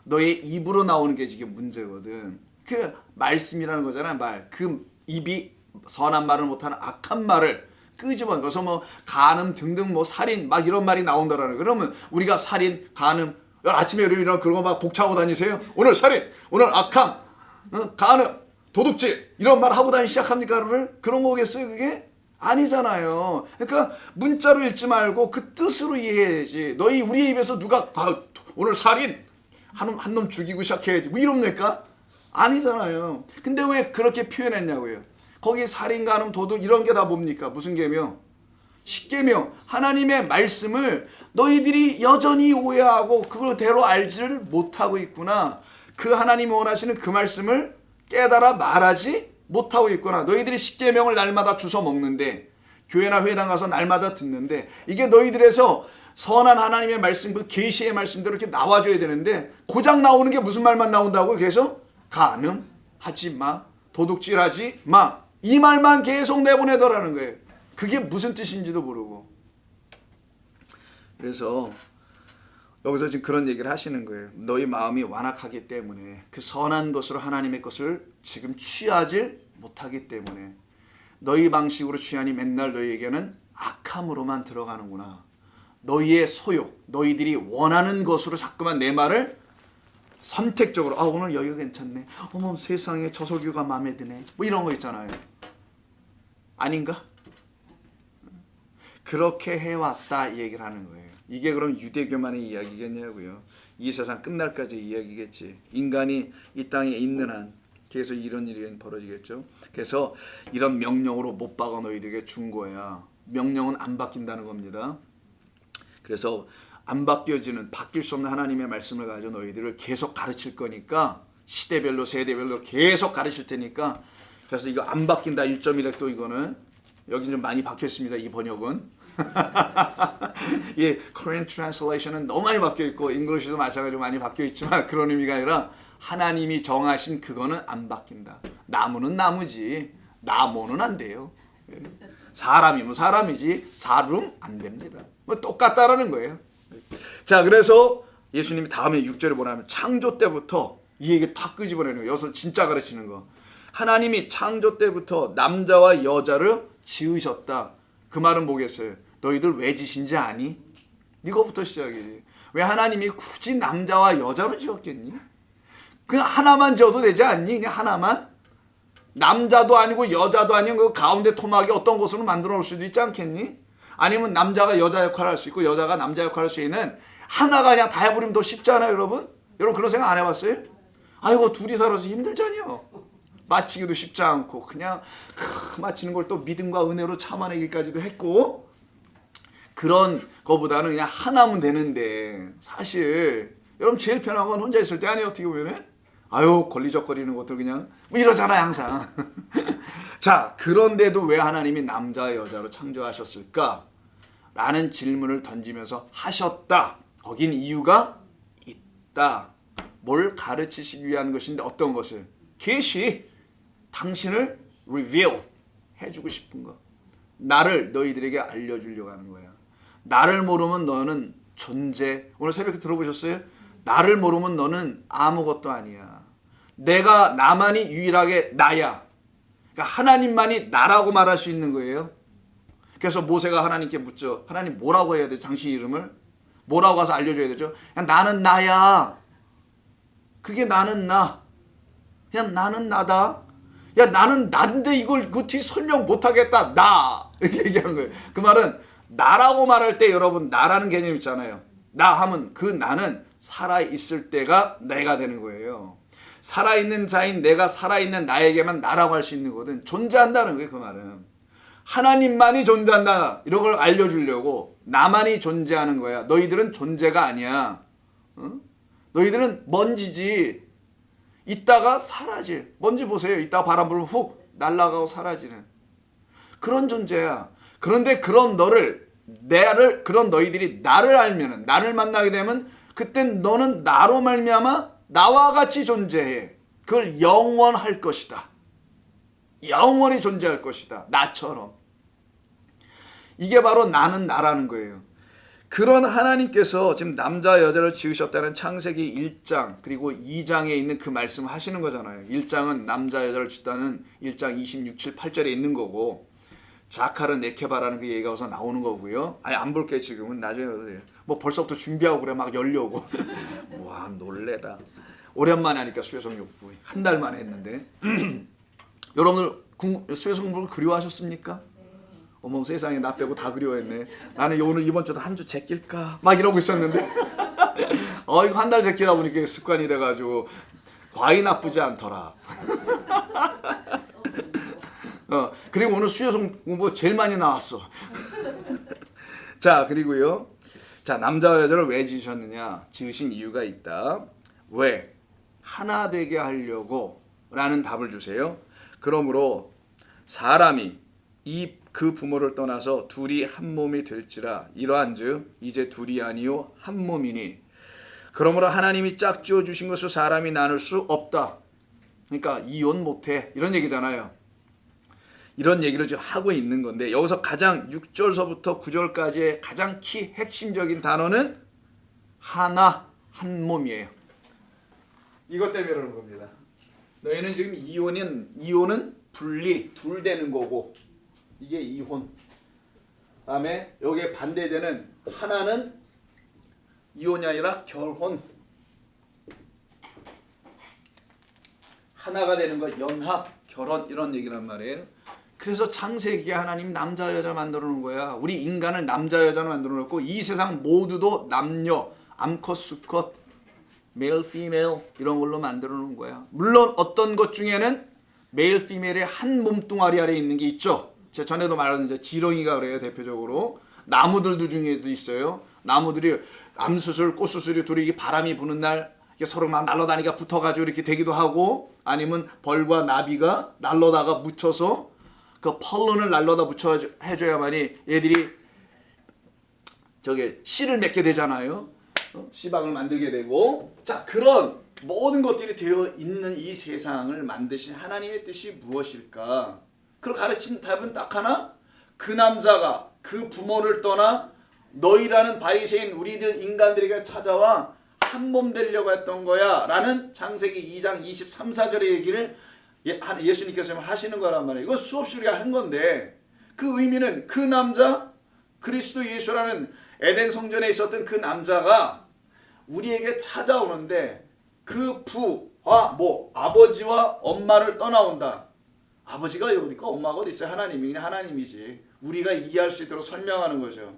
너의 입으로 나오는 게 지금 문제거든. 그 말씀이라는 거잖아. 말. 그 입이 선한 말을 못하는 악한 말을 끄집어내. 그래서 뭐 간음 등등 뭐 살인 막 이런 말이 나온다라는. 그러면 우리가 살인, 간음, 아침에 일어나 그런 거 막 복차고 다니세요? 오늘 살인, 오늘 악함, 간음, 도둑질 이런 말 하고 다니기 시작합니까? 그런 거겠어요 그게? 아니잖아요. 그러니까 문자로 읽지 말고 그 뜻으로 이해해야지. 우리 입에서 누가 오늘 살인 한 놈 죽이고 시작해야지 뭐 이럽니까? 아니잖아요. 근데 왜 그렇게 표현했냐고요. 거기 살인, 간음, 도둑 이런 게 다 뭡니까? 무슨 계명? 십계명. 하나님의 말씀을 너희들이 여전히 오해하고 그걸대로 알지를 못하고 있구나. 그 하나님이 원하시는 그 말씀을 깨달아 말하지 못하고 있구나. 너희들이 십계명을 날마다 주워 먹는데 교회나 회당 가서 날마다 듣는데 이게 너희들에서 선한 하나님의 말씀, 그 계시의 말씀대로 이렇게 나와줘야 되는데 고작 나오는 게 무슨 말만 나온다고? 그래서 간음하지 마, 도둑질하지 마, 이 말만 계속 내보내더라는 거예요. 그게 무슨 뜻인지도 모르고. 그래서 여기서 지금 그런 얘기를 하시는 거예요. 너희 마음이 완악하기 때문에 그 선한 것으로 하나님의 것을 지금 취하지 못하기 때문에 너희 방식으로 취하니 맨날 너희에게는 악함으로만 들어가는구나. 너희의 소욕, 너희들이 원하는 것으로 자꾸만 내 말을 선택적으로 오늘 여기가 괜찮네. 어머 세상에 저 설교가 마음에 드네. 뭐 이런 거 있잖아요. 아닌가? 그렇게 해왔다 이 얘기를 하는 거예요. 이게 그럼 유대교만의 이야기겠냐고요. 이 세상 끝날까지 이야기겠지. 인간이 이 땅에 있는 한 계속 이런 일이 벌어지겠죠. 그래서 이런 명령으로 못 박아 너희들에게 준 거야. 명령은 안 바뀐다는 겁니다. 그래서 안 바뀌어지는 바뀔 수 없는 하나님의 말씀을 가지고 너희들을 계속 가르칠 거니까 시대별로 세대별로 계속 가르칠 테니까 그래서 이거 안 바뀐다 1.1획 또 이거는 여기 좀 많이 바뀌었습니다. 이 번역은 예, Korean translation은 너무 많이 바뀌어 있고 English도 마찬가지로 많이 바뀌어 있지만 그런 의미가 아니라 하나님이 정하신 그거는 안 바뀐다. 나무는 나무지 나무는 안 돼요. 사람이면 사람이지 사람 안 됩니다. 뭐 똑같다라는 거예요. 자, 그래서 예수님이 다음에 6절에 뭐냐면 창조 때부터 이 얘기 다 끄집어내는 거예요. 여기서 진짜 가르치는 거. 하나님이 창조 때부터 남자와 여자를 지으셨다. 그 말은 뭐겠어요? 너희들 왜 지신지 아니? 이거부터 시작이지. 왜 하나님이 굳이 남자와 여자로 지었겠니? 그냥 하나만 지어도 되지 않니? 그냥 하나만? 남자도 아니고 여자도 아닌 그 가운데 토막이 어떤 것으로 만들어 놓을 수도 있지 않겠니? 아니면 남자가 여자 역할을 할 수 있고 여자가 남자 역할을 할 수 있는 하나가 그냥 다 해버리면 더 쉽잖아요, 여러분? 여러분 그런 생각 안 해봤어요? 아이고 둘이 살아서 힘들잖아요. 맞히기도 쉽지 않고 그냥 맞히는 걸 또 믿음과 은혜로 참아내기까지도 했고 그런 거보다는 그냥 하나면 되는데 사실 여러분 제일 편한 건 혼자 있을 때 아니에요, 어떻게 보면은? 아유 걸리적거리는 것들 그냥 뭐 이러잖아요 항상. 자, 그런데도 왜 하나님이 남자 여자로 창조하셨을까? 라는 질문을 던지면서 하셨다. 거긴 이유가 있다. 뭘 가르치시기 위한 것인데 어떤 것을? 계시, 당신을 reveal 해주고 싶은 것. 나를 너희들에게 알려주려고 하는 거야. 나를 모르면 너는 존재. 오늘 새벽에 들어보셨어요? 나를 모르면 너는 아무것도 아니야. 내가 나만이 유일하게 나야. 그러니까 하나님만이 나라고 말할 수 있는 거예요. 그래서 모세가 하나님께 묻죠. 하나님 뭐라고 해야 돼? 당신 이름을? 뭐라고 가서 알려줘야 되죠? 그냥 나는 나야. 그게 나는 나. 그냥 나는 나다. 야 나는 난데 이걸 그 뒤 설명 못하겠다. 나. 이렇게 얘기하는 거예요. 그 말은 나라고 말할 때 여러분 나라는 개념 있잖아요. 나 하면 그 나는 살아있을 때가 내가 되는 거예요. 살아있는 자인 내가 살아있는 나에게만 나라고 할 수 있는 거든 존재한다는 거예요. 그 말은 하나님만이 존재한다 이런 걸 알려주려고 나만이 존재하는 거야. 너희들은 존재가 아니야. 너희들은 먼지지. 있다가 사라질. 먼지 보세요. 있다가 바람 불면 훅 날아가고 사라지는 그런 존재야. 그런데 그런 그런 너희들이 나를 알면은, 나를 만나게 되면 그땐 너는 나로 말미암아 나와 같이 존재해. 그걸 영원할 것이다. 영원히 존재할 것이다. 나처럼. 이게 바로 나는 나라는 거예요. 그런 하나님께서 지금 남자 여자를 지으셨다는 창세기 1장 그리고 2장에 있는 그 말씀을 하시는 거잖아요. 1장은 남자 여자를 짓다는 1장 26, 7, 8절에 있는 거고, 자카르 네케바라는 그 얘기가 우선 나오는 거고요. 아니 안 볼게 지금은. 나중에 뭐 벌써부터 준비하고 그래. 막 열려고. 와 놀래라. 오랜만에 하니까 수혜성 욕부 한 달 만에 했는데 여러분들 수혜성 공부를 그리워하셨습니까? 어머 세상에 나 빼고 다 그리워했네. 나는 오늘 이번 주도 한 주 제낄까 막 이러고 있었는데 이거 한 달 제끼다 보니까 습관이 돼가지고 과히 나쁘지 않더라. 그리고 오늘 수혜성 공부 제일 많이 나왔어. 자 그리고요. 자 남자와 여자를 왜 지으셨느냐? 지으신 이유가 있다. 왜? 하나 되게 하려고 라는 답을 주세요. 그러므로 사람이 그 부모를 떠나서 둘이 한 몸이 될지라. 이러한즉 이제 둘이 아니요 한 몸이니. 그러므로 하나님이 짝지어 주신 것을 사람이 나눌 수 없다. 그러니까 이혼 못해 이런 얘기잖아요. 이런 얘기를 지금 하고 있는 건데, 여기서 가장 6절서부터 9절까지의 가장 핵심적인 단어는 하나 한 몸이에요. 이것 때문에 그러는 겁니다. 너희는 지금 이혼은 분리 둘 되는 거고, 이게 이혼. 다음에 여기에 반대되는 하나는 이혼이 아니라 결혼. 하나가 되는 거 연합, 결혼 이런 얘기란 말이에요. 그래서 창세기에 하나님 남자 여자 만들어 놓은 거야. 우리 인간을 남자 여자로 만들어 놓고 이 세상 모두도 남녀, 암컷, 수컷, 메일, 피메일 이런 걸로 만들어 놓은 거야. 물론 어떤 것 중에는 메일, 피메일의 한 몸뚱아리 아래에 있는 게 있죠. 제가 전에도 말했는데 지렁이가 그래요. 대표적으로 나무들도 중에도 있어요. 나무들이 암수술, 꽃수술이 둘이 바람이 부는 날 서로 막 날아다니까 붙어가지고 이렇게 되기도 하고, 아니면 벌과 나비가 날로다가 묻혀서 그 펄론을 날로다 묻혀 해줘야만이 얘들이 씨를 맺게 되잖아요. 씨방을 만들게 되고. 자, 그런 모든 것들이 되어 있는 이 세상을 만드신 하나님의 뜻이 무엇일까? 그걸 가르친 답은 딱 하나. 그 남자가 그 부모를 떠나 너희라는 바리새인 우리들 인간들에게 찾아와 한 몸 되려고 했던 거야 라는 창세기 2장 23, 4절의 얘기를 예수님께서 하시는 거란 말이에요. 이거 수없이 우리가 한 건데, 그 의미는 그 남자, 그리스도 예수라는 에덴 성전에 있었던 그 남자가 우리에게 찾아오는데, 그 부와 아버지와 엄마를 떠나온다. 아버지가 어디 있고 엄마가 어디 있어요? 하나님이 그냥 하나님이지. 우리가 이해할 수 있도록 설명하는 거죠.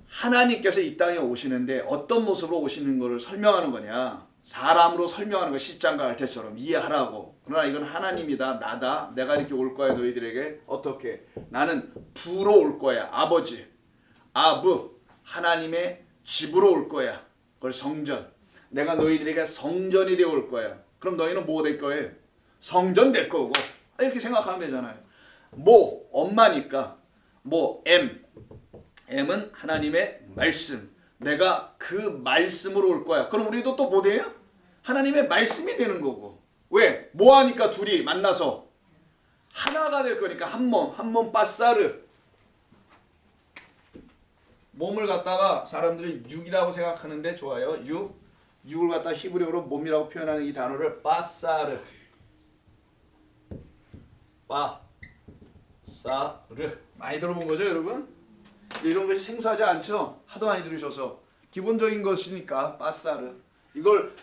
하나님께서 이 땅에 오시는데 어떤 모습으로 오시는 것을 설명하는 거냐? 사람으로 설명하는 거, 십장가 할 때처럼 이해하라고. 그러나 이건 하나님이다, 나다, 내가 이렇게 올 거야 너희들에게. 어떻게? 나는 부로 올 거야. 아버지, 아부, 하나님의 집으로 올 거야. 그걸 성전. 내가 너희들에게 성전이 되어 올 거야. 그럼 너희는 뭐 될 거예요? 성전 될 거고. 이렇게 생각하면 되잖아요. 엄마니까 M은 하나님의 말씀. 내가 그 말씀으로 올 거야. 그럼 우리도 또 뭐 돼요? 하나님의 말씀이 되는 거고. 왜? 하니까 둘이 만나서 하나가 될 거니까 한 몸 빠싸르. 몸을 갖다가 사람들이 육이라고 생각하는데 좋아요. 육을 갖다 히브리어로 몸이라고 표현하는 이 단어를 빠싸르. 빠싸르. 많이 들어본 거죠, 여러분? 이런 것이 생소하지 않죠? 하도 많이 들으셔서. 기본적인 것이니까 빠싸르. 이걸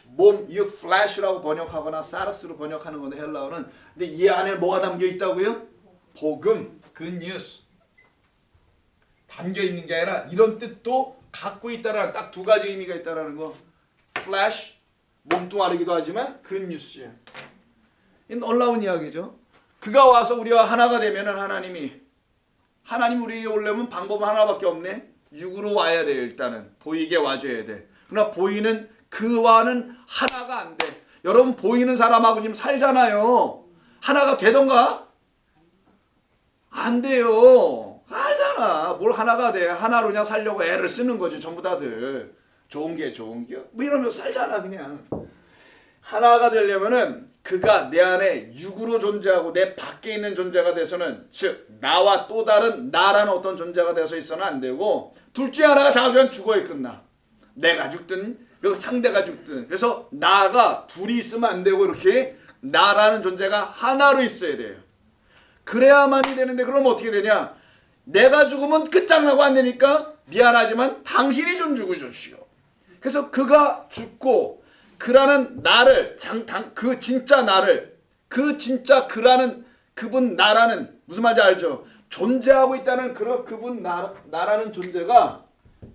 이거 플래시라고 번역하거나 사르스로 번역하는 건데 헬라어는. 근데 이 안에 뭐가 담겨 있다고요? 복음, 굿뉴스. 담겨 있는 게 아니라 이런 뜻도 갖고 있다라는, 딱 두 가지 의미가 있다라는 거. 플래시, 몸뚱아리기도 하지만 굿뉴스. 이 놀라운 이야기죠. 그가 와서 우리와 하나가 되면은 하나님 우리에게 오려면 방법은 하나밖에 없네. 육으로 와야 돼요. 일단은 보이게 와줘야 돼. 그러나 보이는 그와는 하나가 안 돼. 여러분 보이는 사람하고 지금 살잖아요. 하나가 되던가? 안 돼요. 알잖아. 뭘 하나가 돼. 하나로 그냥 살려고 애를 쓰는 거지 전부 다들. 좋은 게 뭐 이러면서 살잖아 그냥. 하나가 되려면은 그가 내 안에 육으로 존재하고 내 밖에 있는 존재가 돼서는, 즉 나와 또 다른 나라는 어떤 존재가 돼서 있어는 안 되고, 둘 중에 하나가 자주면 죽어야 끝나. 내가 죽든 그 상대가 죽든. 그래서 나가 둘이 있으면 안 되고 이렇게 나라는 존재가 하나로 있어야 돼요. 그래야만이 되는데 그럼 어떻게 되냐? 내가 죽으면 끝장나고 안 되니까 미안하지만 당신이 좀 죽으십시오. 그래서 그가 죽고 그라는 나를 그 진짜 나를, 그 진짜 그라는 그분 나라는 무슨 말인지 알죠? 존재하고 있다는 그분 나라는 존재가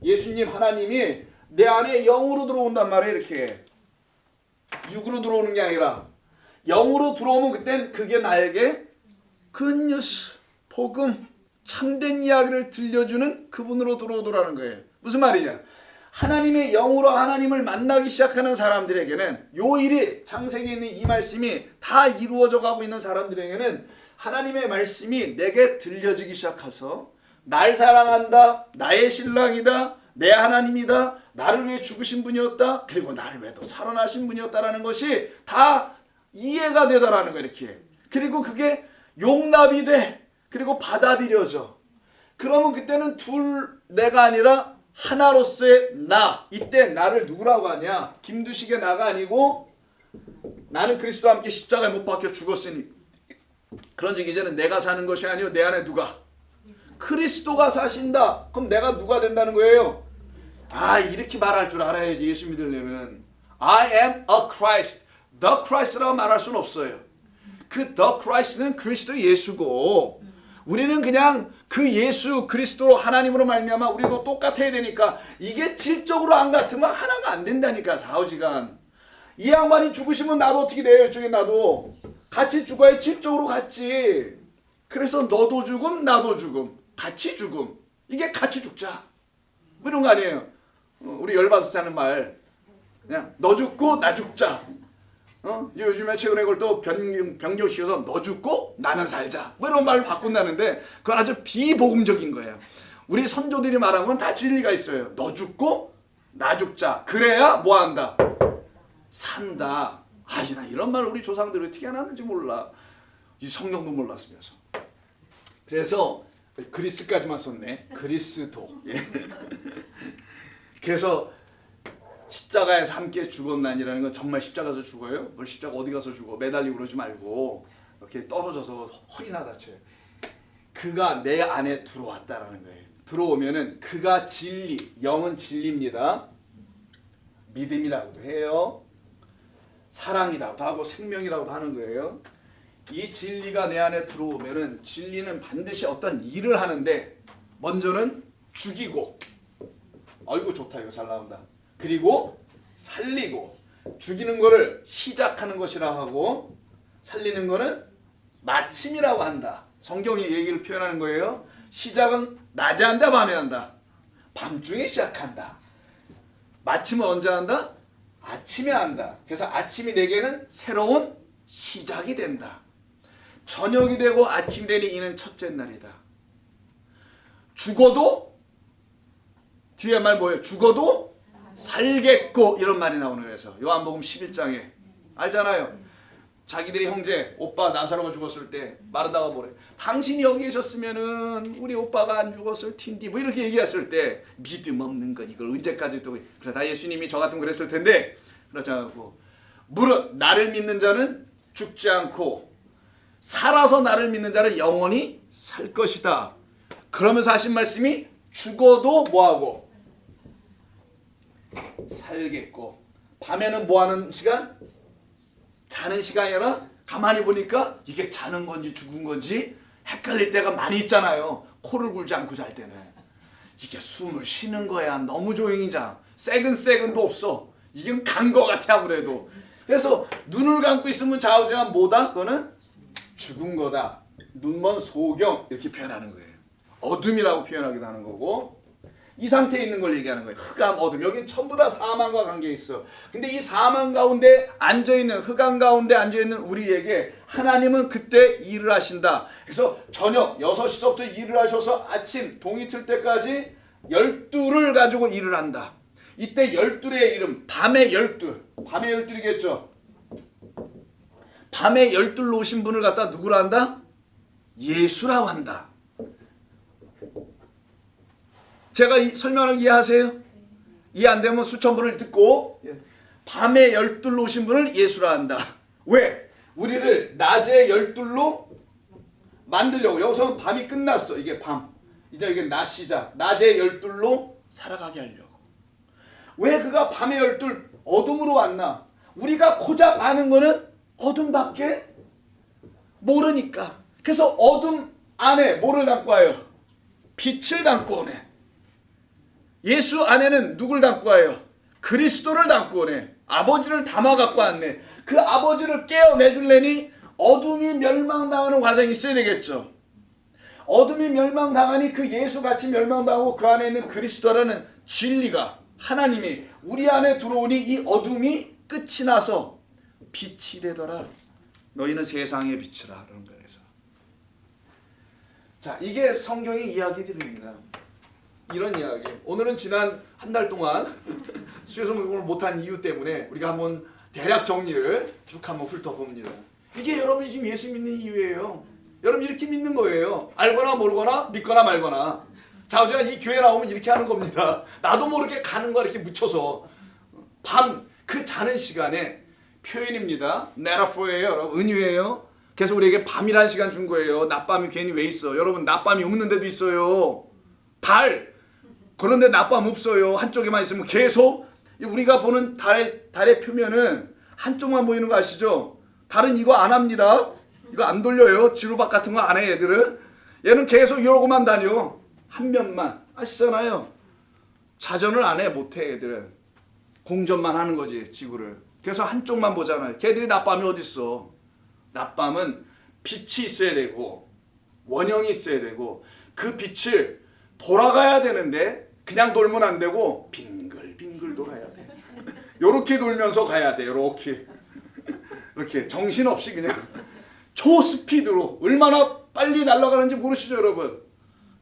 예수님 하나님이 내 안에 영으로 들어온단 말이에요. 이렇게 육으로 들어오는 게 아니라 영으로 들어오면 그땐 그게 나에게 굿뉴스, 복음, 참된 이야기를 들려주는 그분으로 들어오더라는 거예요. 무슨 말이냐? 하나님의 영으로 하나님을 만나기 시작하는 사람들에게는, 요 일이 창세기에 있는 이 말씀이 다 이루어져 가고 있는 사람들에게는 하나님의 말씀이 내게 들려지기 시작해서 날 사랑한다, 나의 신랑이다, 내 하나님이다, 나를 위해 죽으신 분이었다, 그리고 나를 위해 또 살아나신 분이었다라는 것이 다 이해가 되더라는 거예요. 이렇게. 그리고 그게 용납이 돼. 그리고 받아들여져. 그러면 그때는 내가 아니라 하나로서의 나. 이때 나를 누구라고 하냐? 김두식의 나가 아니고 나는 그리스도와 함께 십자가에 못 박혀 죽었으니, 그런즉 이제는 내가 사는 것이 아니요 내 안에 누가? 그리스도가 사신다. 그럼 내가 누가 된다는 거예요? 이렇게 말할 줄 알아야지. 예수 믿으려면 I am a Christ. The Christ라고 말할 수는 없어요. 그 The Christ는 그리스도 예수고, 우리는 그냥 그 예수 그리스도로 하나님으로 말미암아 우리도 똑같아야 되니까, 이게 질적으로 안 같으면 하나가 안 된다니까. 좌우지간. 이 양반이 죽으시면 나도 어떻게 돼요? 이쪽에 나도 같이 죽어야 질적으로 같지. 그래서 너도 죽음 나도 죽음, 같이 죽음, 이게 같이 죽자 뭐 이런 거 아니에요. 우리 열받아서 하는 말, 그냥 너 죽고 나 죽자. 요즘에 최근에 그걸 또 변경시켜서 너 죽고 나는 살자 뭐 이런 말을 바꾼다는데, 그건 아주 비복음적인 거예요. 우리 선조들이 말한 건 다 진리가 있어요. 너 죽고 나 죽자. 그래야 뭐 한다? 산다. 나 이런 말을 우리 조상들이 어떻게 해놨는지 몰라. 이 성경도 몰랐으면서. 그래서 그리스까지만 썼네. 그리스도. 그래서 십자가에서 함께 죽었나니라는 건 정말 십자가에서 죽어요? 뭘 십자가 어디 가서 죽어? 매달리고 그러지 말고 이렇게 떨어져서 허리나 다쳐요. 그가 내 안에 들어왔다라는 거예요. 들어오면은 그가 진리, 영은 진리입니다. 믿음이라고도 해요. 사랑이라고도 하고 생명이라고도 하는 거예요. 이 진리가 내 안에 들어오면은 진리는 반드시 어떤 일을 하는데, 먼저는 죽이고, 아이고 좋다 이거 잘 나온다. 그리고 살리고, 죽이는 거를 시작하는 것이라 하고 살리는 거는 마침이라고 한다. 성경이 얘기를 표현하는 거예요. 시작은 낮에 한다, 밤에 한다. 밤중에 시작한다. 마침은 언제 한다? 아침에 한다. 그래서 아침이 내게는 새로운 시작이 된다. 저녁이 되고 아침이 되니 이는 첫째 날이다. 죽어도, 뒤에 말 뭐예요? 죽어도 살겠고, 이런 말이 나오는 거예요. 요한복음 11장에 알잖아요. 자기들이 형제 오빠 나사로가 죽었을 때 마르다가 뭐래? 당신이 여기 계셨으면은 우리 오빠가 안 죽었을 텐데 뭐 이렇게 얘기했을 때, 믿음 없는 건 이걸 언제까지 또, 그래 다 예수님이 저 같으면 그랬을 텐데 그렇지 않고, 무릇 나를 믿는 자는 죽지 않고 살아서 나를 믿는 자는 영원히 살 것이다. 그러면서 하신 말씀이 죽어도 뭐하고 살겠고, 밤에는 뭐하는 시간? 자는 시간이라. 가만히 보니까 이게 자는 건지 죽은 건지 헷갈릴 때가 많이 있잖아요. 코를 골지 않고 잘 때는 이게 숨을 쉬는 거야, 너무 조용히 자, 세근도 없어, 이게 간 거 같아 아무래도. 그래서 눈을 감고 있으면 좌우지간 뭐다? 그거는 죽은 거다. 눈먼 소경 이렇게 표현하는 거예요. 어둠이라고 표현하기도 하는 거고. 이 상태에 있는 걸 얘기하는 거예요. 흑암, 어둠. 여긴 전부 다 사망과 관계 있어. 근데 이 사망 가운데 앉아있는, 흑암 가운데 앉아있는 우리에게 하나님은 그때 일을 하신다. 그래서 저녁 6시서부터 일을 하셔서 아침 동이 틀 때까지 12를 가지고 일을 한다. 이때 12의 이름, 밤의 12. 밤의 12이겠죠. 밤에 12로 오신 분을 갖다 누구라 한다? 예수라고 한다. 제가 설명을 이해하세요? 이해 안 되면 수천 번을 듣고 밤에 12로 오신 분을 예수라 한다. 왜? 우리를 낮에 12로 만들려고. 여기서 밤이 끝났어. 이게 밤. 이제 이게 낮 시작. 낮에 12로 살아가게 하려고. 왜 그가 밤에 12 어둠으로 왔나? 우리가 고작 아는 거는 어둠밖에 모르니까. 그래서 어둠 안에 뭐를 담고 와요? 빛을 담고 오네. 예수 안에는 누굴 담고 와요? 그리스도를 담고 오네. 아버지를 담아 갖고 왔네. 그 아버지를 깨어내줄래니 어둠이 멸망당하는 과정이 있어야 되겠죠. 어둠이 멸망당하니 그 예수같이 멸망당하고 그 안에 있는 그리스도라는 진리가, 하나님이 우리 안에 들어오니 이 어둠이 끝이 나서 빛이 되더라. 너희는 세상의 빛이라. 그런 거예요. 자, 이게 성경의 이야기들입니다. 이런 이야기. 오늘은 지난 한 달 동안 수요성경을 못한 이유 때문에 우리가 한번 대략 정리를 쭉 한번 훑어봅니다. 이게 여러분이 지금 예수 믿는 이유예요. 여러분 이렇게 믿는 거예요. 알거나 모르거나 믿거나 말거나. 자, 제가 이 교회 나오면 이렇게 하는 겁니다. 나도 모르게 가는 거 이렇게 묻혀서 밤 그 자는 시간에 표현입니다. 메타포예요, 여러분. 은유예요. 그래서 우리에게 밤이라는 시간 준 거예요. 낮밤이 괜히 왜 있어? 여러분 낮밤이 없는 데도 있어요. 달. 그런데 낮밤 없어요. 한쪽에만 있으면 계속 우리가 보는 달의 표면은 한쪽만 보이는 거 아시죠? 달은 이거 안 합니다. 이거 안 돌려요. 지루박 같은 거 안 해, 얘들은. 얘는 계속 이러고만 다녀. 한 면만. 아시잖아요. 자전을 안 해, 못 해, 얘들은. 공전만 하는 거지, 지구를. 그래서 한쪽만 보잖아요. 걔들이 낮밤이 어딨어. 낮밤은 빛이 있어야 되고 원형이 있어야 되고 그 빛을 돌아가야 되는데 그냥 돌면 안 되고 빙글빙글 돌아야 돼. 요렇게 돌면서 가야 돼. 요렇게. 이렇게 정신없이 그냥 초스피드로 얼마나 빨리 날아가는지 모르시죠, 여러분?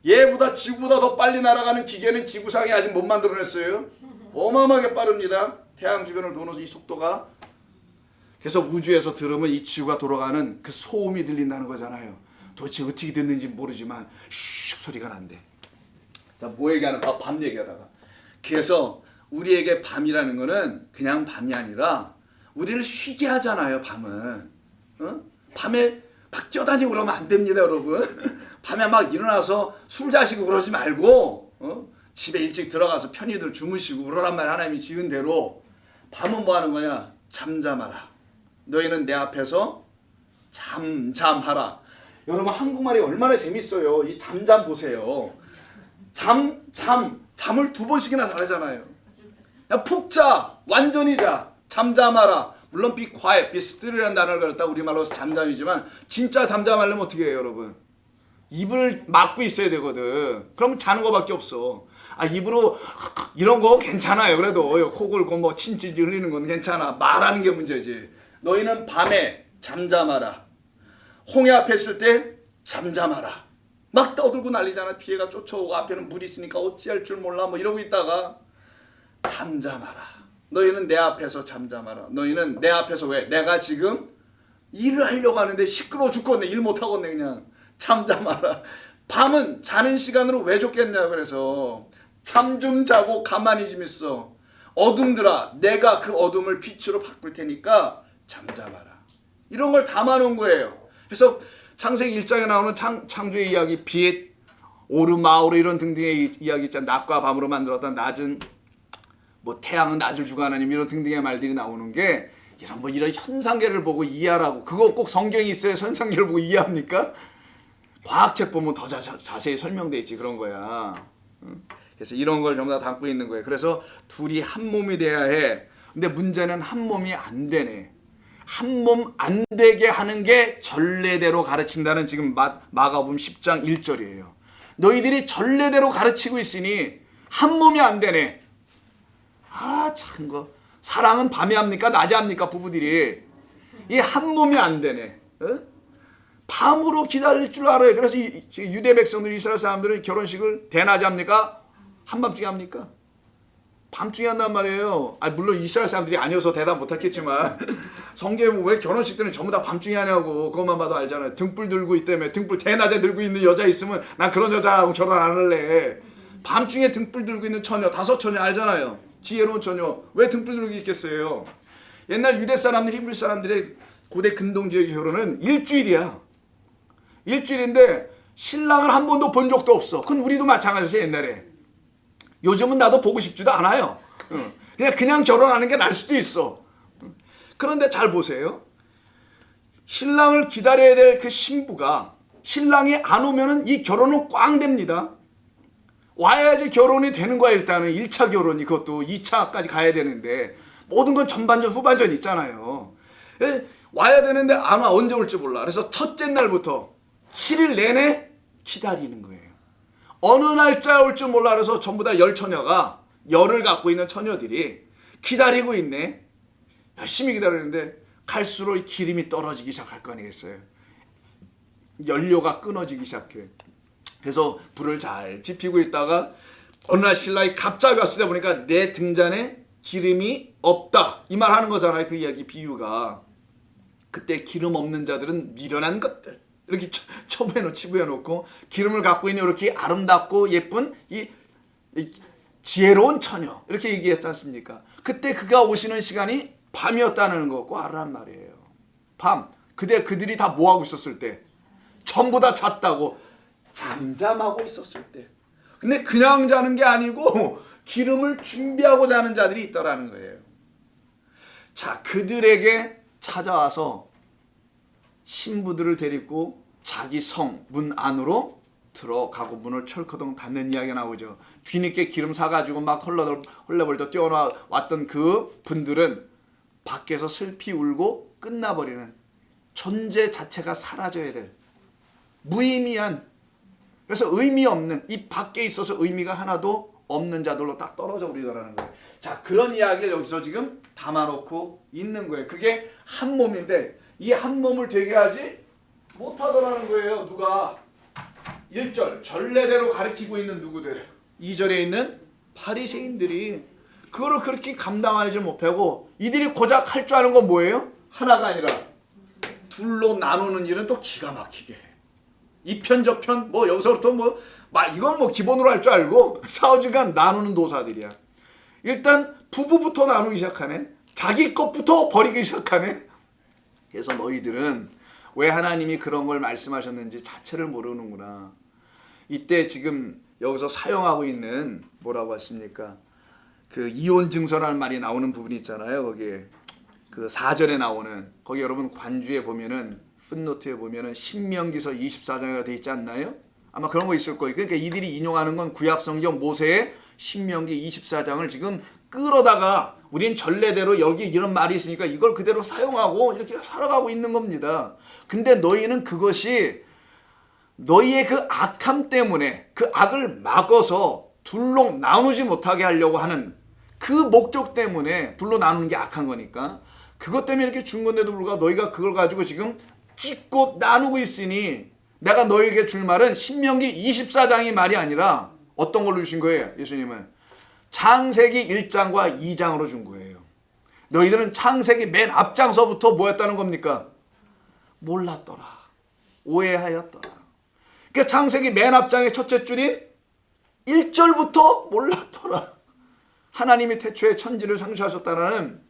얘보다 지구보다 더 빨리 날아가는 기계는 지구상에 아직 못 만들어냈어요. 어마어마하게 빠릅니다. 태양 주변을 도는 이 속도가. 그래서 우주에서 들으면 이 지구가 돌아가는 그 소음이 들린다는 거잖아요. 도대체 어떻게 됐는지 모르지만 슉 소리가 난대. 자, 뭐 얘기하는? 밤 얘기하다가. 그래서 우리에게 밤이라는 거는 그냥 밤이 아니라 우리를 쉬게 하잖아요. 밤은. 밤에 막 뛰어다니고 그러면 안 됩니다, 여러분. 밤에 막 일어나서 술 자시고 그러지 말고 집에 일찍 들어가서 편히들 주무시고 그러란 말 하나님이 지은 대로. 밤은 뭐 하는 거냐? 잠잠하라. 너희는 내 앞에서 잠잠하라. 여러분 한국말이 얼마나 재밌어요. 이 잠잠 보세요. 잠을 두 번씩이나 잘하잖아요. 그냥 푹 자. 완전히 자. 잠잠하라. 물론 be quiet, be still이라는 단어를 갖다 우리말로 잠잠이지만 진짜 잠잠하려면 어떻게 해요, 여러분? 입을 막고 있어야 되거든. 그럼 자는 거밖에 없어. 입으로 이런 거 괜찮아요. 그래도 코 골고 뭐 침질질 흘리는 건 괜찮아. 말하는 게 문제지. 너희는 밤에 잠잠하라. 홍해 앞에 있을 때 잠잠하라. 막 떠들고 난리잖아. 피해가 쫓아오고 앞에는 물이 있으니까 어찌할 줄 몰라 뭐 이러고 있다가 잠잠하라. 너희는 내 앞에서 잠잠하라. 너희는 내 앞에서 왜? 내가 지금 일을 하려고 하는데 시끄러워 죽겠네. 일 못하겠네 그냥. 잠잠하라. 밤은 자는 시간으로 왜 줬겠냐. 그래서 잠 좀 자고 가만히 좀 있어. 어둠들아 내가 그 어둠을 빛으로 바꿀 테니까 잠잠하라. 이런 걸 담아놓은 거예요. 그래서 창세기 1장에 나오는 창조의 이야기, 빛, 오르, 마오르 이런 등등의 이야기 있잖아요. 낮과 밤으로 만들었던 낮은 뭐 태양은 낮을 주가 하나님 이런 등등의 말들이 나오는 게 이런 현상계를 보고 이해하라고. 그거 꼭 성경이 있어야 현상계를 보고 이해합니까? 과학책 보면 더 자세히 설명돼 있지 그런 거야. 그래서 이런 걸 전부 다 담고 있는 거예요. 그래서 둘이 한 몸이 돼야 해. 근데 문제는 한 몸이 안 되네. 한 몸 안 되게 하는 게 전례대로 가르친다는 지금 마가복음 10장 1절이에요. 너희들이 전례대로 가르치고 있으니 한 몸이 안 되네. 아, 참 거. 사랑은 밤에 합니까? 낮에 합니까? 부부들이. 이 한 몸이 안 되네. 어? 밤으로 기다릴 줄 알아요. 그래서 유대 백성들, 이스라엘 사람들은 결혼식을 대낮에 합니까? 한밤중에 합니까? 밤중에 한단 말이에요. 물론 이스라엘 사람들이 아니어서 대답 못하겠지만 성경에 왜 결혼식 때는 전부 다 밤중에 하냐고. 그것만 봐도 알잖아요. 등불 들고 있다며. 등불 대낮에 들고 있는 여자 있으면 난 그런 여자하고 결혼 안 할래. 밤중에 등불 들고 있는 처녀, 5처녀 알잖아요. 지혜로운 처녀. 왜 등불 들고 있겠어요? 옛날 유대 사람들, 히브리 사람들의 고대 근동지역 결혼은 일주일이야. 일주일인데 신랑을 한 번도 본 적도 없어. 그건 우리도 마찬가지지 옛날에. 요즘은 나도 보고 싶지도 않아요. 그냥 결혼하는 게 나을 수도 있어. 그런데 잘 보세요. 신랑을 기다려야 될 그 신부가 신랑이 안 오면은 이 결혼은 꽝 됩니다. 와야지 결혼이 되는 거야. 일단은 1차 결혼이, 그것도 2차까지 가야 되는데 모든 건 전반전 후반전 있잖아요. 와야 되는데 안 와. 언제 올지 몰라. 그래서 첫째 날부터 7일 내내 기다리는 거예요. 어느 날짜에 올 줄 몰라. 그래서 전부 다 열처녀가, 열을 갖고 있는 처녀들이 기다리고 있네. 열심히 기다리는데 갈수록 기름이 떨어지기 시작할 거 아니겠어요. 연료가 끊어지기 시작해. 그래서 불을 잘 지피고 있다가 어느 날 신랑이 갑자기 왔다 보니까 내 등잔에 기름이 없다. 이 말 하는 거잖아요. 그 이야기 비유가. 그때 기름 없는 자들은 미련한 것들. 이렇게 치부해놓고 기름을 갖고 있는 이렇게 아름답고 예쁜 이 지혜로운 처녀. 이렇게 얘기했지 않습니까? 그때 그가 오시는 시간이 밤이었다는 거 꼭 알아란 말이에요. 밤. 그들이 다 뭐하고 있었을 때? 전부 다 잤다고. 잠잠하고 있었을 때. 근데 그냥 자는 게 아니고 기름을 준비하고 자는 자들이 있다라는 거예요. 자, 그들에게 찾아와서 신부들을 데리고 자기 성 문 안으로 들어가고 문을 철커덩 닫는 이야기가 나오죠. 뒤늦게 기름 사가지고 막 헐레벌떡 뛰어왔던 그 분들은 밖에서 슬피 울고 끝나버리는, 존재 자체가 사라져야 될 무의미한, 그래서 의미 없는, 이 밖에 있어서 의미가 하나도 없는 자들로 딱 떨어져 버리더라는 거예요. 자, 그런 이야기를 여기서 지금 담아놓고 있는 거예요. 그게 한 몸인데 이 한 몸을 되게 하지 못하더라는 거예요. 누가? 1절 전례대로 가르치고 있는 누구들? 2절에 있는 바리새인들이 그거를 그렇게 감당하지 못하고, 이들이 고작 할 줄 아는 건 뭐예요? 하나가 아니라 둘로 나누는 일은 또 기가 막히게 해. 이 편 저 편 뭐 여기서부터 이건 뭐 기본으로 할 줄 알고 사오지간 나누는 도사들이야. 일단 부부부터 나누기 시작하네. 자기 것부터 버리기 시작하네. 그래서 너희들은 왜 하나님이 그런 걸 말씀하셨는지 자체를 모르는구나. 이때 지금 여기서 사용하고 있는 뭐라고 하십니까? 그 이혼 증서라는 말이 나오는 부분이 있잖아요. 거기에 그 4절에 나오는, 거기 여러분 관주에 보면은 풋노트에 보면은 신명기서 24장이라 돼 있지 않나요? 아마 그런 거 있을 거예요. 그러니까 이들이 인용하는 건 구약성경 모세의 신명기 24장을 지금 끌어다가 우린 전례대로 여기 이런 말이 있으니까 이걸 그대로 사용하고 이렇게 살아가고 있는 겁니다. 근데 너희는 그것이 너희의 그 악함 때문에 그 악을 막아서 둘로 나누지 못하게 하려고 하는 그 목적 때문에, 둘로 나누는 게 악한 거니까 그것 때문에 이렇게 준 건데도 불구하고 너희가 그걸 가지고 지금 찢고 나누고 있으니 내가 너희에게 줄 말은 신명기 24장이 말이 아니라 어떤 걸로 주신 거예요? 예수님은 창세기 1장과 2장으로 준 거예요. 너희들은 창세기 맨 앞장서부터 뭐였다는 겁니까? 몰랐더라. 오해하였더라. 그러니까 창세기 맨 앞장의 첫째 줄이 1절부터 몰랐더라. 하나님이 태초에 천지를 창조하셨다는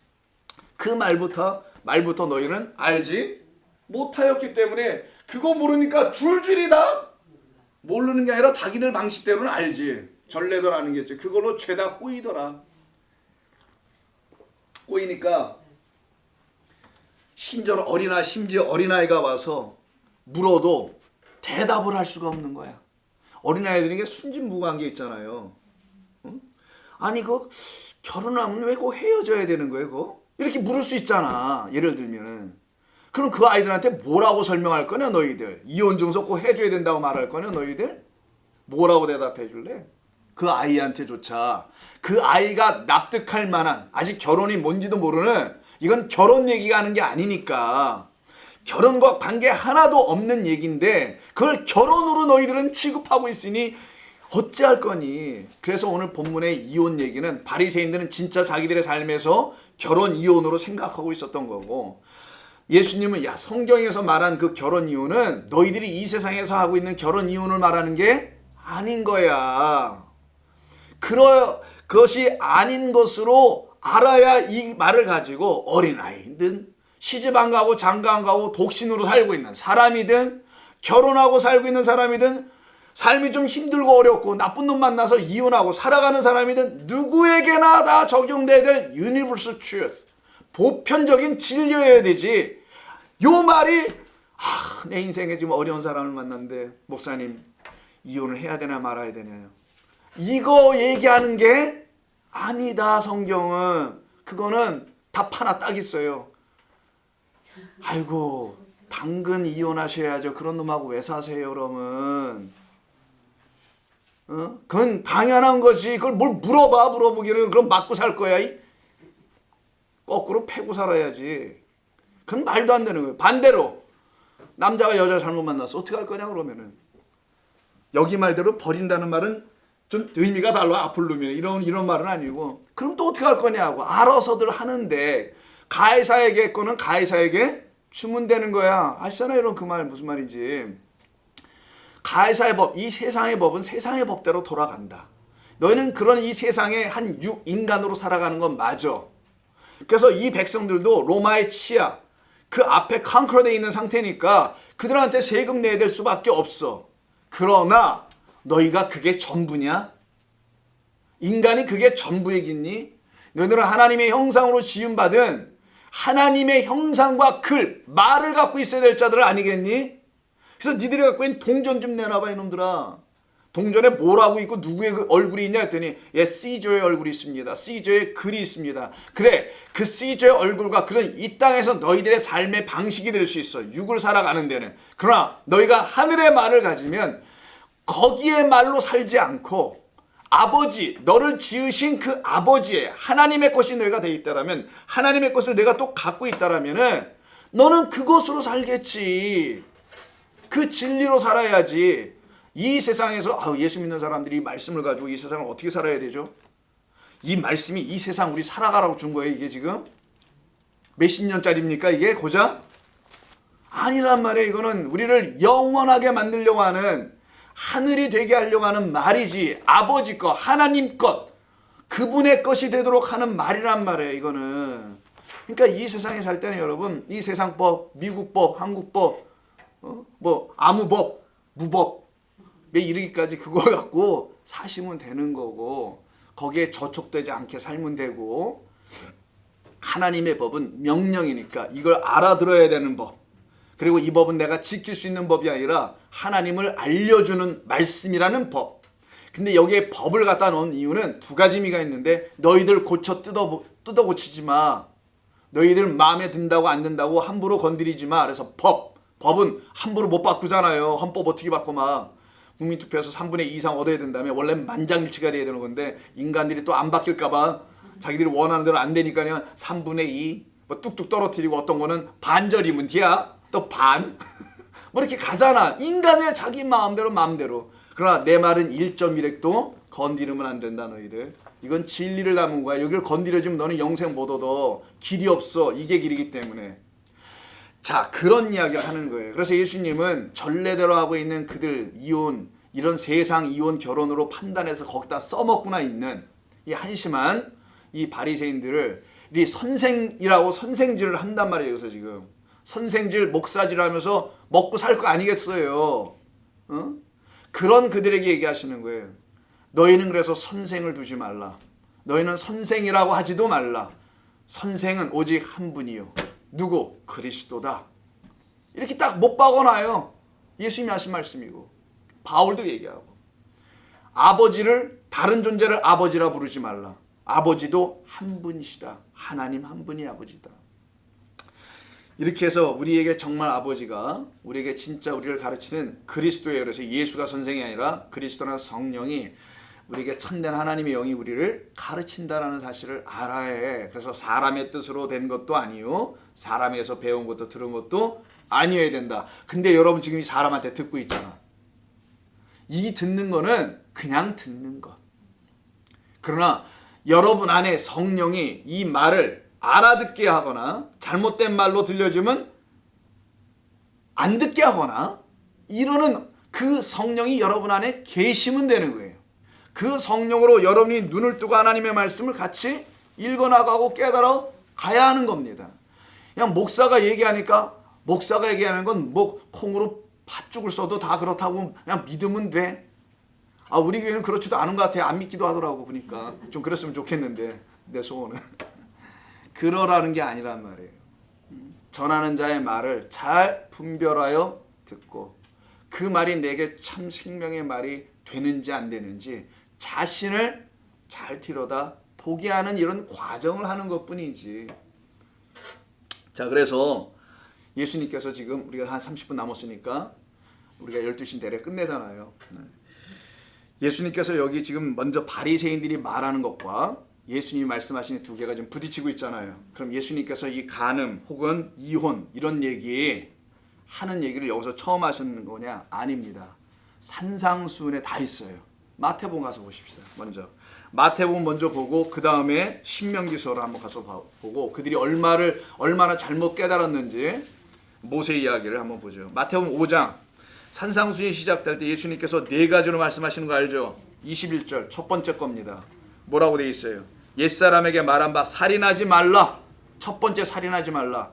그 말부터 너희는 알지 못하였기 때문에, 그거 모르니까 줄줄이 다 모르는 게 아니라 자기들 방식대로는 알지. 전례도 아는 게 있지. 그걸로 죄다 꼬이더라. 꼬이니까 심지어 어린아이가 와서 물어도 대답을 할 수가 없는 거야. 어린아이들이 이게 순진무구한 게 있잖아요. 응? 아니 그 결혼하면 왜 꼭 헤어져야 되는 거예요? 그거? 이렇게 물을 수 있잖아. 예를 들면은. 그럼 그 아이들한테 뭐라고 설명할 거냐 너희들? 이혼 증서 꼭 해줘야 된다고 말할 거냐 너희들? 뭐라고 대답해 줄래? 그 아이한테조차 그 아이가 납득할 만한, 아직 결혼이 뭔지도 모르는, 이건 결혼 얘기가 하는 게 아니니까, 결혼과 관계 하나도 없는 얘기인데 그걸 결혼으로 너희들은 취급하고 있으니 어찌할 거니. 그래서 오늘 본문의 이혼 얘기는 바리새인들은 진짜 자기들의 삶에서 결혼 이혼으로 생각하고 있었던 거고, 예수님은 야, 성경에서 말한 그 결혼 이혼은 너희들이 이 세상에서 하고 있는 결혼 이혼을 말하는 게 아닌 거야. 그것이 아닌 것으로 알아야 이 말을 가지고 어린아이든 시집 안 가고 장가 안 가고 독신으로 살고 있는 사람이든 결혼하고 살고 있는 사람이든 삶이 좀 힘들고 어렵고 나쁜 놈 만나서 이혼하고 살아가는 사람이든 누구에게나 다 적용돼야 될 universal truth, 보편적인 진리여야 되지. 요 말이 내 인생에 지금 어려운 사람을 만났는데 목사님 이혼을 해야 되나 말아야 되나요? 이거 얘기하는 게 아니다. 성경은 그거는 답 하나 딱 있어요. 아이고 당근 이혼하셔야죠. 그런 놈하고 왜 사세요 그러면? 그건 당연한 거지. 그걸 뭘 물어보기는. 그럼 맞고 살 거야. 거꾸로 패고 살아야지. 그건 말도 안 되는 거예요. 반대로 남자가 여자를 잘못 만났어. 어떻게 할 거냐 그러면은, 여기 말대로 버린다는 말은 좀 의미가 달라. 아플루미네 이런 말은 아니고, 그럼 또 어떻게 할 거냐고 알아서들 하는데, 가해사에게 거는 가해사에게 주면 되는 거야. 아시잖아요 여러분 그 말 무슨 말인지. 가해사의 법, 이 세상의 법은 세상의 법대로 돌아간다. 너희는 그런 이 세상의 한 인간으로 살아가는 건 맞아. 그래서 이 백성들도 로마의 치하, 그 앞에 컨커되어 있는 상태니까 그들한테 세금 내야 될 수밖에 없어. 그러나 너희가 그게 전부냐? 인간이 그게 전부이겠니? 너희들은 하나님의 형상으로 지음받은 하나님의 형상과 글, 말을 갖고 있어야 될 자들 아니겠니? 그래서 니들이 갖고 있는 동전 좀 내놔봐 이놈들아. 동전에 뭐라고 있고 누구의 그 얼굴이 있냐 했더니 시저의 얼굴이 있습니다. 시저의 글이 있습니다. 그래, 그 시저의 얼굴과 글은 이 땅에서 너희들의 삶의 방식이 될 수 있어. 육을 살아가는 데는. 그러나 너희가 하늘의 말을 가지면 거기에 말로 살지 않고 아버지, 너를 지으신 그 아버지의 하나님의 것이 너희가 돼 있다라면, 하나님의 것을 내가 또 갖고 있다라면은 너는 그것으로 살겠지. 그 진리로 살아야지. 이 세상에서 예수 믿는 사람들이 이 말씀을 가지고 이 세상을 어떻게 살아야 되죠? 이 말씀이 이 세상 우리 살아가라고 준 거예요. 이게 지금 몇십 년짜리입니까 이게 고작? 아니란 말이에요. 이거는 우리를 영원하게 만들려고 하는, 하늘이 되게 하려고 하는 말이지, 아버지 것, 하나님 것, 그분의 것이 되도록 하는 말이란 말이에요. 이거는. 그러니까 이 세상에 살 때는 여러분, 이 세상법, 미국법, 한국법, 아무법, 무법에 이르기까지 그걸 갖고 사시면 되는 거고, 거기에 저촉되지 않게 살면 되고, 하나님의 법은 명령이니까 이걸 알아들어야 되는 법, 그리고 이 법은 내가 지킬 수 있는 법이 아니라 하나님을 알려주는 말씀이라는 법. 근데 여기에 법을 갖다 놓은 이유는 두 가지 의미가 있는데, 너희들 고쳐 뜯어 고치지 마. 너희들 마음에 든다고 안 든다고 함부로 건드리지 마. 그래서 법은 함부로 못 바꾸잖아요. 헌법 어떻게 바꿔 막. 국민투표에서 3분의 2 이상 얻어야 된다며. 원래 만장일치가 돼야 되는 건데 인간들이 또 안 바뀔까 봐 자기들이 원하는 대로 안 되니까 그냥 3분의 2 뭐 뚝뚝 떨어뜨리고, 어떤 거는 반절이면 뒤야 또 반 뭐 이렇게 가잖아. 인간의 자기 마음대로. 그러나 내 말은 1.1핵도 건드리면 안 된다 너희들. 이건 진리를 담은 거야. 여기를 건드려주면 너는 영생 못 얻어. 길이 없어. 이게 길이기 때문에. 자, 그런 이야기를 하는 거예요. 그래서 예수님은 전례대로 하고 있는 그들 이혼, 이런 세상 이혼 결혼으로 판단해서 거기다 써먹구나 있는 이 한심한 이 바리새인들을 이 선생이라고 선생질을 한단 말이에요. 그래서 지금 선생질, 목사질 하면서 먹고 살 거 아니겠어요. 그런 그들에게 얘기하시는 거예요. 너희는 그래서 선생을 두지 말라. 너희는 선생이라고 하지도 말라. 선생은 오직 한 분이요. 누구? 그리스도다. 이렇게 딱 못 박아놔요. 예수님이 하신 말씀이고, 바울도 얘기하고, 아버지를, 다른 존재를 아버지라 부르지 말라. 아버지도 한 분이시다. 하나님 한 분이 아버지다. 이렇게 해서 우리에게 정말 아버지가, 우리에게 진짜 우리를 가르치는 그리스도예요. 그래서 예수가 선생이 아니라 그리스도나 성령이 우리에게 참된 하나님의 영이 우리를 가르친다라는 사실을 알아야 해. 그래서 사람의 뜻으로 된 것도 아니요, 사람에게서 배운 것도 들은 것도 아니어야 된다. 근데 여러분 지금 이 사람한테 듣고 있잖아. 이 듣는 거는 그냥 듣는 것. 그러나 여러분 안에 성령이 이 말을 알아듣게 하거나 잘못된 말로 들려주면 안 듣게 하거나 이러는 그 성령이 여러분 안에 계시면 되는 거예요. 그 성령으로 여러분이 눈을 뜨고 하나님의 말씀을 같이 읽어나가고 깨달아 가야 하는 겁니다. 그냥 목사가 얘기하는 건 뭐 콩으로 팥죽을 써도 다 그렇다고 그냥 믿으면 돼. 우리 교회는 그렇지도 않은 것 같아요. 안 믿기도 하더라고 보니까. 좀 그랬으면 좋겠는데 내 소원은. 그러라는 게 아니란 말이에요. 전하는 자의 말을 잘 분별하여 듣고 그 말이 내게 참 생명의 말이 되는지 안 되는지 자신을 잘 들여다 보게 하는 이런 과정을 하는 것뿐이지. 자, 그래서 예수님께서 지금 우리가 한 30분 남았으니까 우리가 12시 내래 끝내잖아요. 예수님께서 여기 지금 먼저 바리새인들이 말하는 것과 예수님이 말씀하시는 두 개가 좀 부딪히고 있잖아요. 그럼 예수님께서 이 간음 혹은 이혼 이런 하는 얘기를 여기서 처음 하시는 거냐? 아닙니다. 산상수훈에 다 있어요. 마태복음 가서 보십시다. 먼저 마태복음 먼저 보고 그 다음에 신명기서를 한번 가서 보고 그들이 얼마나 잘못 깨달았는지 모세 이야기를 한번 보죠. 마태복음 5장 산상수훈이 시작될 때 예수님께서 네 가지로 말씀하시는 거 알죠? 21절 첫 번째 겁니다. 뭐라고 돼 있어요? 옛사람에게 말한 바 살인하지 말라. 첫 번째 살인하지 말라.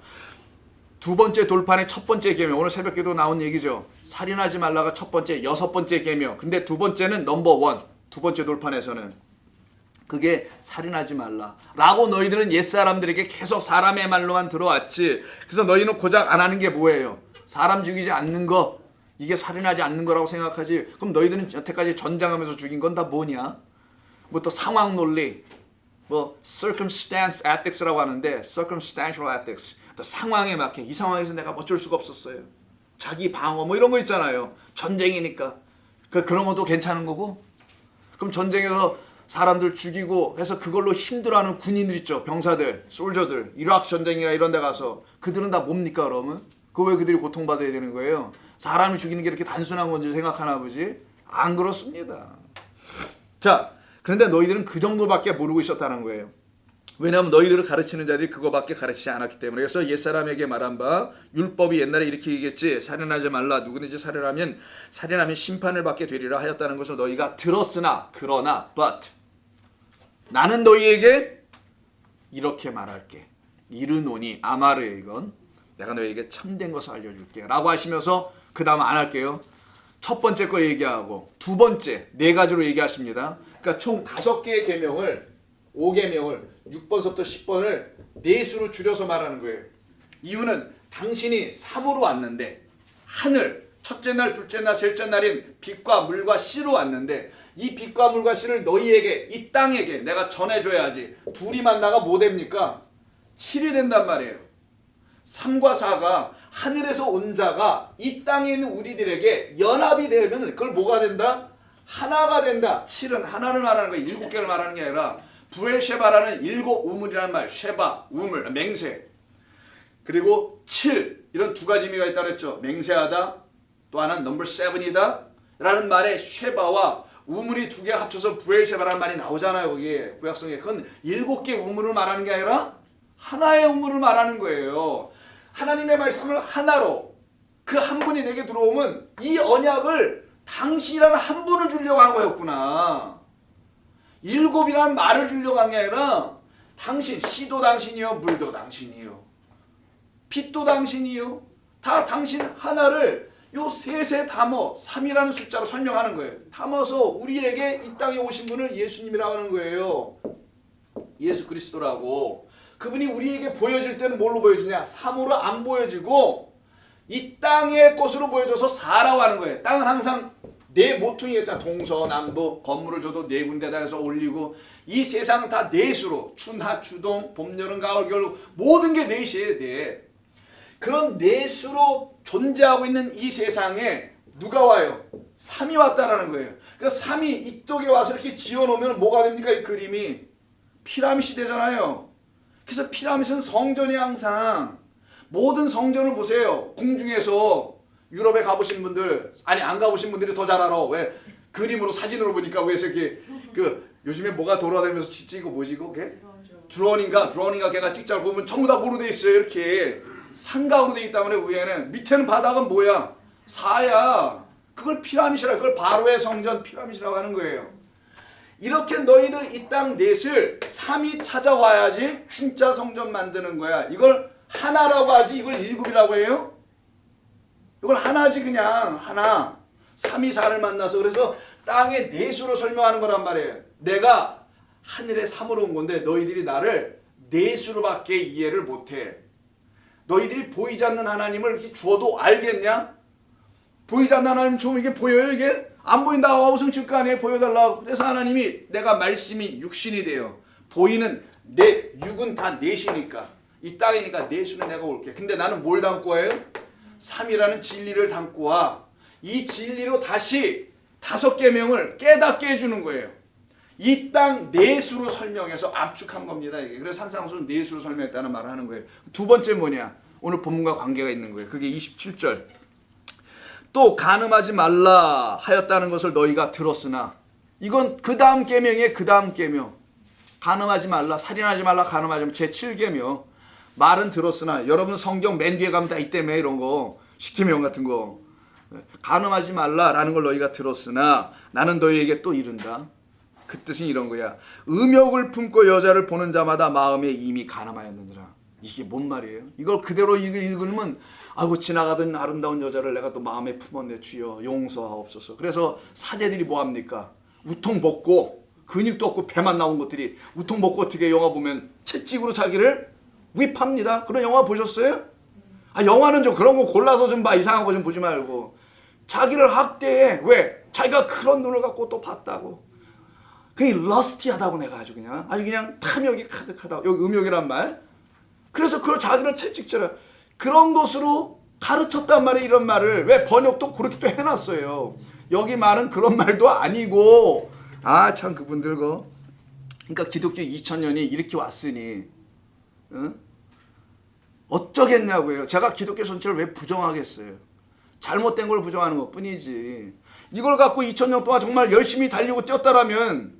두 번째 돌판의 첫 번째 계명, 오늘 새벽기도 나온 얘기죠. 살인하지 말라가 첫 번째, 여섯 번째 계명. 근데 두 번째는 넘버 원. 두 번째 돌판에서는 그게 살인하지 말라 라고 너희들은 옛사람들에게 계속 사람의 말로만 들어왔지. 그래서 너희는 고작 안 하는 게 뭐예요? 사람 죽이지 않는 거, 이게 살인하지 않는 거라고 생각하지. 그럼 너희들은 여태까지 전쟁하면서 죽인 건 다 뭐냐? 뭐 또 상황 논리, 뭐 circumstance ethics라고 하는데 circumstantial ethics, 또 상황에 맞게 이 상황에서 내가 어쩔 수가 없었어요. 자기 방어 뭐 이런 거 있잖아요. 전쟁이니까 그런 것도 괜찮은 거고. 그럼 전쟁에서 사람들 죽이고 해서 그걸로 힘들어하는 군인들 있죠. 병사들, 솔저들, 이라크 전쟁이나 이런 데 가서 그들은 다 뭡니까 그러면? 왜 그들이 고통받아야 되는 거예요? 사람을 죽이는 게 이렇게 단순한 건지 생각하나 보지? 안 그렇습니다. 자, 그런데 너희들은 그 정도밖에 모르고 있었다는 거예요. 왜냐하면 너희들을 가르치는 자들이 그거밖에 가르치지 않았기 때문에. 그래서 옛사람에게 말한 바 율법이 옛날에 이렇게 얘기했지. 살인하지 말라. 누구든지 살인하면 심판을 받게 되리라 하였다는 것을 너희가 들었으나 그러나 but 나는 너희에게 이렇게 말할게. 이르노니 아마르에 이건 내가 너희에게 참된 것을 알려줄게 라고 하시면서 그 다음 안 할게요. 첫 번째 거 얘기하고 두 번째 네 가지로 얘기하십니다. 그러니까 총 5개의 계명을 5계명을 6번서부터 10번을 네 수로 줄여서 말하는 거예요. 이유는 당신이 3으로 왔는데 하늘 첫째 날 둘째 날 셋째 날인 빛과 물과 씨로 왔는데 이 빛과 물과 씨를 너희에게 이 땅에게 내가 전해줘야지. 둘이 만나가 뭐 됩니까? 7이 된단 말이에요. 3과 4가 하늘에서 온 자가 이 땅에 있는 우리들에게 연합이 되면 그걸 뭐가 된다? 하나가 된다. 7은 하나를 말하는 거예요. 7개를 말하는 게 아니라 부엘셰바라는 7 우물이라는 말, 쉐바, 우물, 맹세. 그리고 7 이런 두 가지 의미가 있다고 했죠. 맹세하다, 또 하나는 넘버 7이다 라는 말에 쉐바와 우물이 두 개 합쳐서 부엘셰바라는 말이 나오잖아요. 거기에 구약성에. 그건 7개 우물을 말하는 게 아니라 하나의 우물을 말하는 거예요. 하나님의 말씀을 하나로 그 한 분이 내게 들어오면 이 언약을 당신이라는 한 분을 주려고 한 거였구나. 7이라는 말을 주려고 한 게 아니라 당신, 씨도 당신이요, 물도 당신이요, 빛도 당신이요, 다 당신 하나를 요 셋에 담어 3이라는 숫자로 설명하는 거예요. 담아서 우리에게 이 땅에 오신 분을 예수님이라고 하는 거예요. 예수 그리스도라고. 그분이 우리에게 보여질 때는 뭘로 보여지냐? 3으로 안 보여지고 이 땅의 것으로 보여줘서 4라고 하는 거예요. 땅은 항상 네 모퉁이겠잖아. 동서남북 건물을 줘도 네 군데다 해서 올리고 이 세상 다 넷으로 춘하 추동 봄 여름 가을 겨울 모든 게 넷이에요. 넷. 그런 넷으로 존재하고 있는 이 세상에 누가 와요? 3이 왔다라는 거예요. 그러니까 3이 이쪽에 와서 이렇게 지어놓으면 뭐가 됩니까? 이 그림이 피라밋이 되잖아요. 그래서 피라밋은 성전이 항상 모든 성전을 보세요. 공중에서 유럽에 가보신 분들, 아니 안 가보신 분들이 더 잘 알아. 왜? 그림으로 사진으로 보니까 왜 이렇게 요즘에 뭐가 돌아다니면서 찍고 뭐지 이거? 드론인가 걔가 찍자고 보면 전부 다 뭐로 돼 있어요. 이렇게 삼각으로 돼 있단 말이에요. 위에는. 밑에는 바닥은 뭐야? 사야. 그걸 피라밋이라, 그걸 바로의 성전 피라밋이라고 하는 거예요. 이렇게 너희들 이 땅 넷을 3이 찾아와야지 진짜 성전 만드는 거야. 이걸 하나라고 하지 이걸 7이라고 해요? 이걸 하나지 그냥 하나. 3이 4를 만나서 그래서 땅의 넷으로 설명하는 거란 말이에요. 내가 하늘의 3으로 온 건데 너희들이 나를 넷으로밖에 이해를 못해. 너희들이 보이지 않는 하나님을 이렇게 주어도 알겠냐? 보이지 않는 하나님 주면 이게 보여요 이게? 안 보인다 우승 칠 거 아니에요. 보여달라고. 그래서 하나님이 내가 말씀이 육신이 돼요. 보이는 넷, 육은 다 넷이니까 이 땅이니까 넷으로 내가 올게. 근데 나는 뭘 담고 와요? 3이라는 진리를 담고 와. 이 진리로 다시 5계명을 깨닫게 해주는 거예요. 이 땅 넷으로 설명해서 압축한 겁니다. 이게. 그래서 산상수는 넷으로 설명했다는 말을 하는 거예요. 두 번째 뭐냐? 오늘 본문과 관계가 있는 거예요. 그게 27절. 또 간음하지 말라 하였다는 것을 너희가 들었으나, 이건 그 다음 계명이에요. 그 다음 계명. 간음하지 말라, 살인하지 말라, 간음하지 말라. 제7계명. 말은 들었으나, 여러분 성경 맨 뒤에 가면 다 있다며 이런 거. 10계명 같은 거. 간음하지 말라라는 걸 너희가 들었으나 나는 너희에게 또 이른다. 그 뜻은 이런 거야. 음욕을 품고 여자를 보는 자마다 마음에 이미 간음하였느니라. 이게 뭔 말이에요? 이걸 그대로 읽으면 아이고 지나가던 아름다운 여자를 내가 또 마음에 품었네. 주여 용서하옵소서. 그래서 사제들이 뭐합니까? 우통 벗고 근육도 없고 배만 나온 것들이 우통 벗고 어떻게 영화 보면 채찍으로 자기를 윗합니다. 그런 영화 보셨어요? 아, 영화는 좀 그런 거 골라서 좀 봐. 이상한 거 좀 보지 말고. 자기를 학대해. 왜? 자기가 그런 눈을 갖고 또 봤다고. 그게 러스티하다고 내가 아주 그냥 탐욕이 가득하다. 여기 음욕이란 말. 그래서 그 자기를 채찍질해. 그런 것으로 가르쳤단 말이에요. 이런 말을. 왜? 번역도 그렇게 또 해놨어요. 여기 말은 그런 말도 아니고. 아, 참 그분들 거. 그러니까 기독교 2000년이 이렇게 왔으니 응? 어쩌겠냐고요. 제가 기독교 전체를 왜 부정하겠어요. 잘못된 걸 부정하는 것 뿐이지. 이걸 갖고 2000년 동안 정말 열심히 달리고 뛰었다라면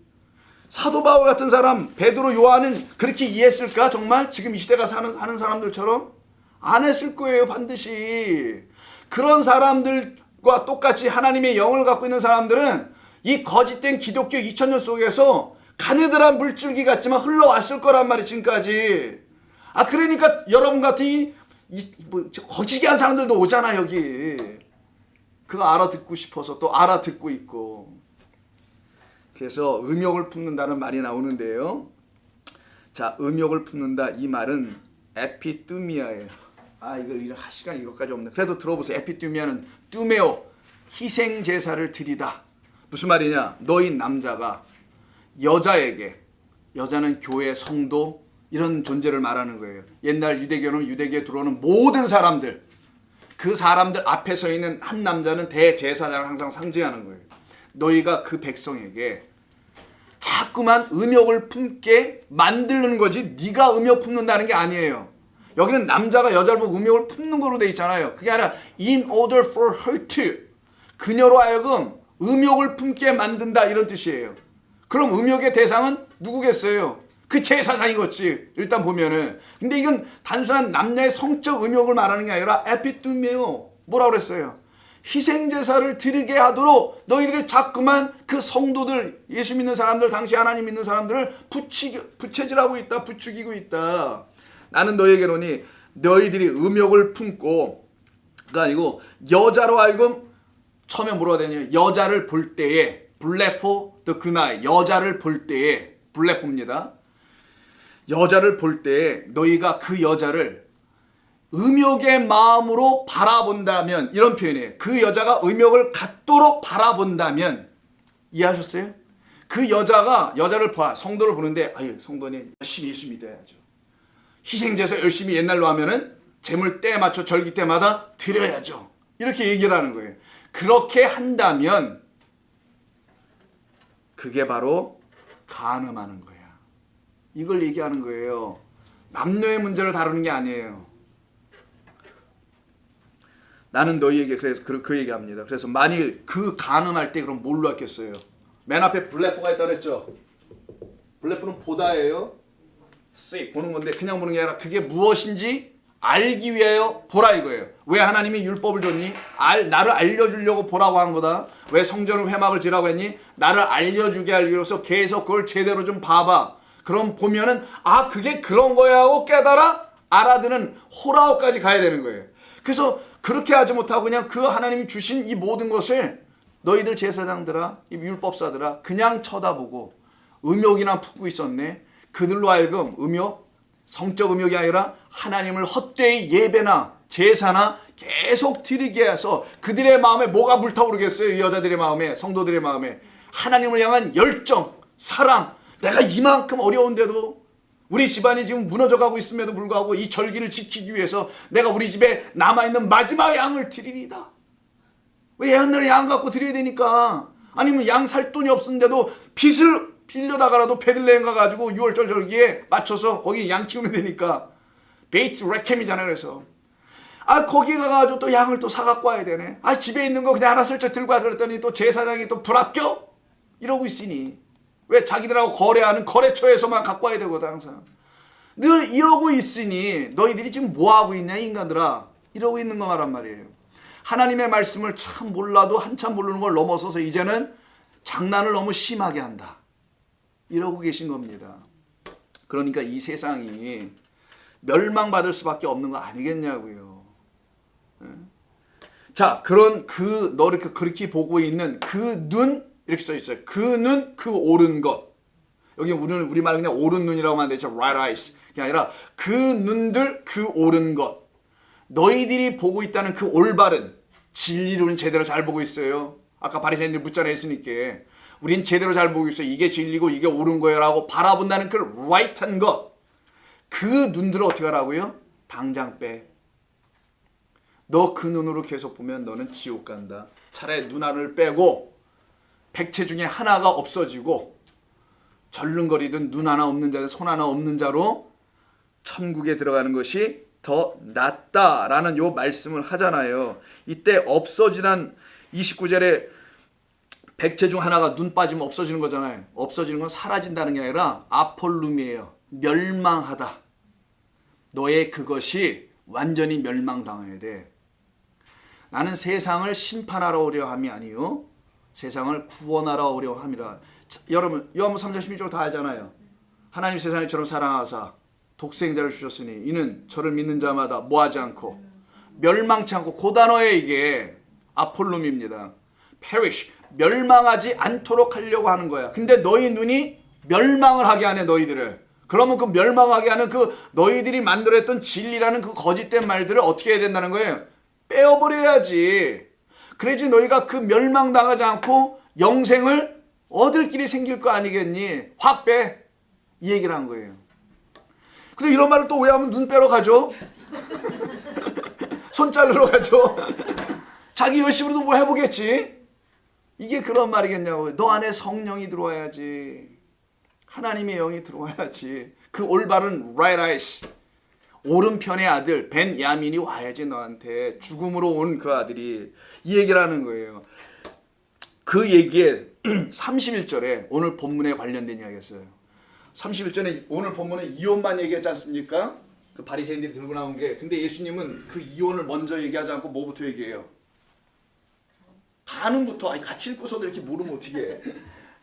사도 바울 같은 사람, 베드로, 요한은 그렇게 이해했을까? 정말 지금 이 시대가 하는 사람들처럼? 안 했을 거예요. 반드시. 그런 사람들과 똑같이 하나님의 영을 갖고 있는 사람들은 이 거짓된 기독교 2000년 속에서 가느다란 물줄기 같지만 흘러왔을 거란 말이에요. 지금까지. 아, 그러니까 여러분 같은 거짓한 사람들도 오잖아 여기. 그거 알아듣고 싶어서 또 알아듣고 있고. 그래서 음욕을 품는다는 말이 나오는데요. 자, 음욕을 품는다 이 말은 에피뚜미아예요. 아, 이거 할 시간 이것까지 없네. 그래도 들어보세요. 에피뚜미아는 뚜메오, 희생 제사를 드리다. 무슨 말이냐? 너희 남자가 여자에게, 여자는 교회 성도 이런 존재를 말하는 거예요. 옛날 유대교는 유대교에 들어오는 모든 사람들, 그 사람들 앞에 서 있는 한 남자는 대제사장을 항상 상징하는 거예요. 너희가 그 백성에게 자꾸만 음욕을 품게 만드는 거지 네가 음욕 품는다는 게 아니에요. 여기는 남자가 여자를 보고 음욕을 품는 거로 돼 있잖아요. 그게 아니라 in order for her to, 그녀로 하여금 음욕을 품게 만든다 이런 뜻이에요. 그럼 음욕의 대상은 누구겠어요? 그 제사장이겠지. 일단 보면은. 근데 이건 단순한 남녀의 성적 음욕을 말하는 게 아니라 에피뚜메오. 뭐라고 그랬어요? 희생제사를 드리게 하도록 너희들이 자꾸만 그 성도들, 예수 믿는 사람들, 당시 하나님 믿는 사람들을 부채질하고 있다. 부추기고 있다. 나는 너희에게로니 너희들이 음욕을 품고, 그가 아니고 여자로 하여금 처음에 뭐라고 되냐, 여자를 볼 때에 블레포 더 그나이, 여자를 볼 때에 블레포입니다. 여자를 볼 때에 너희가 그 여자를 음욕의 마음으로 바라본다면, 이런 표현이에요. 그 여자가 음욕을 갖도록 바라본다면, 이해하셨어요? 그 여자가 여자를 봐, 성도를 보는데, 아유 성도님 열심히 예수 믿어야죠. 희생제사 열심히 옛날로 하면은 제물 때 맞춰 절기 때마다 드려야죠. 이렇게 얘기를 하는 거예요. 그렇게 한다면 그게 바로 간음하는 거야. 이걸 얘기하는 거예요. 남녀의 문제를 다루는 게 아니에요. 나는 너희에게 그래서 그 얘기합니다. 그래서 만일 그 간음할 때 그럼 뭘로 했겠어요? 맨 앞에 블레프가 있다 그랬죠. 블레프는 보다예요. 보는 건데 그냥 보는 게 아니라 그게 무엇인지 알기 위하여 보라 이거예요. 왜 하나님이 율법을 줬니? 나를 알려주려고 보라고 한 거다. 왜 성전을 회막을 지라고 했니? 나를 알려주게 하기 위해서 계속 그걸 제대로 좀 봐봐. 그럼 보면은 그게 그런 거야 하고 깨달아 알아듣는 호라오까지 가야 되는 거예요. 그래서 그렇게 하지 못하고 그냥 그 하나님이 주신 이 모든 것을 너희들 제사장들아 이 율법사들아 그냥 쳐다보고 음욕이나 품고 있었네. 그들로 하여금 성적 음욕이 아니라 하나님을 헛되이 예배나 제사나 계속 드리게 해서 그들의 마음에 뭐가 불타오르겠어요? 이 여자들의 마음에, 성도들의 마음에 하나님을 향한 열정, 사랑. 내가 이만큼 어려운데도 우리 집안이 지금 무너져가고 있음에도 불구하고 이 절기를 지키기 위해서 내가 우리 집에 남아있는 마지막 양을 드리리다. 왜 옛날에 양 갖고 드려야 되니까. 아니면 양 살 돈이 없었는데도 빚을 빌려다가라도 베들레헴 가가지고 6월절 절기에 맞춰서 거기 양 키우면 되니까. 베이트 레켐이잖아요. 그래서 거기 가가지고 또 양을 또 사갖고 와야 되네. 집에 있는 거 그냥 하나 슬쩍 들고 와서 그랬더니 또 제사장이 또 불합격? 이러고 있으니 왜 자기들하고 거래하는 거래처에서만 갖고 와야 되거든 항상. 늘 이러고 있으니 너희들이 지금 뭐하고 있냐 인간들아. 이러고 있는 거 말란 말이에요. 하나님의 말씀을 참 몰라도 한참 모르는 걸 넘어서서 이제는 장난을 너무 심하게 한다. 이러고 계신 겁니다. 그러니까 이 세상이 멸망받을 수밖에 없는 거 아니겠냐고요. 자, 그런 너를 그렇게 보고 있는 그 눈, 이렇게 써 있어요. 그 눈, 그 옳은 것. 여기 우리말 그냥 옳은 눈이라고 하면 되죠. right eyes. 그게 아니라 그 눈들, 그 옳은 것. 너희들이 보고 있다는 그 올바른 진리로는 제대로 잘 보고 있어요. 아까 바리새인들 묻잖아요. 예수님께. 우린 제대로 잘 보고 있어요. 이게 진리고 이게 옳은 거예요 라고 바라본다는 그 right한 것. 그 눈들을 어떻게 하라고요? 당장 빼. 너 그 눈으로 계속 보면 너는 지옥 간다. 차라리 눈 하나를 빼고 백체 중에 하나가 없어지고 절름거리든 눈 하나 없는 자, 손 하나 없는 자로 천국에 들어가는 것이 더 낫다라는 요 말씀을 하잖아요. 이때 없어지란 29절에 백체 중 하나가 눈 빠지면 없어지는 거잖아요. 없어지는 건 사라진다는 게 아니라 아폴룸이에요. 멸망하다. 너의 그것이 완전히 멸망당해야 돼. 나는 세상을 심판하러 오려 함이 아니요 세상을 구원하러 오려 함이라. 여러분 요한복음 3장 16절 다 알잖아요. 하나님 세상을 이처럼 사랑하사 독생자를 주셨으니 이는 저를 믿는 자마다 뭐하지 않고 멸망치 않고 그 단어에 이게 아폴룸입니다. perish 멸망하지 않도록 하려고 하는 거야. 근데 너희 눈이 멸망을 하게 하네 너희들을. 그러면 그 멸망하게 하는 그 너희들이 만들었던 진리라는 그 거짓된 말들을 어떻게 해야 된다는 거예요? 빼어버려야지. 그래야지 너희가 그 멸망당하지 않고 영생을 얻을 길이 생길 거 아니겠니? 확 빼. 이 얘기를 한 거예요. 근데 이런 말을 또 왜 하면 눈 빼러 가죠? 손 자르러 가죠? 자기 열심으로도 뭐 해보겠지? 이게 그런 말이겠냐고. 너 안에 성령이 들어와야지. 하나님의 영이 들어와야지. 그 올바른 right eyes. 오른편의 아들 벤야민이 와야지 너한테. 죽음으로 온 그 아들이. 이 얘기를 하는 거예요. 그 얘기에 31절에 오늘 본문에 관련된 이야기였어요. 31절에 오늘 본문은 이혼만 얘기하지 않습니까? 그 바리새인들이 들고 나온 게. 근데 예수님은 그 이혼을 먼저 얘기하지 않고 뭐부터 얘기해요? 간음부터. 아니 같이 읽고서도 이렇게 모르면 어떻게 해.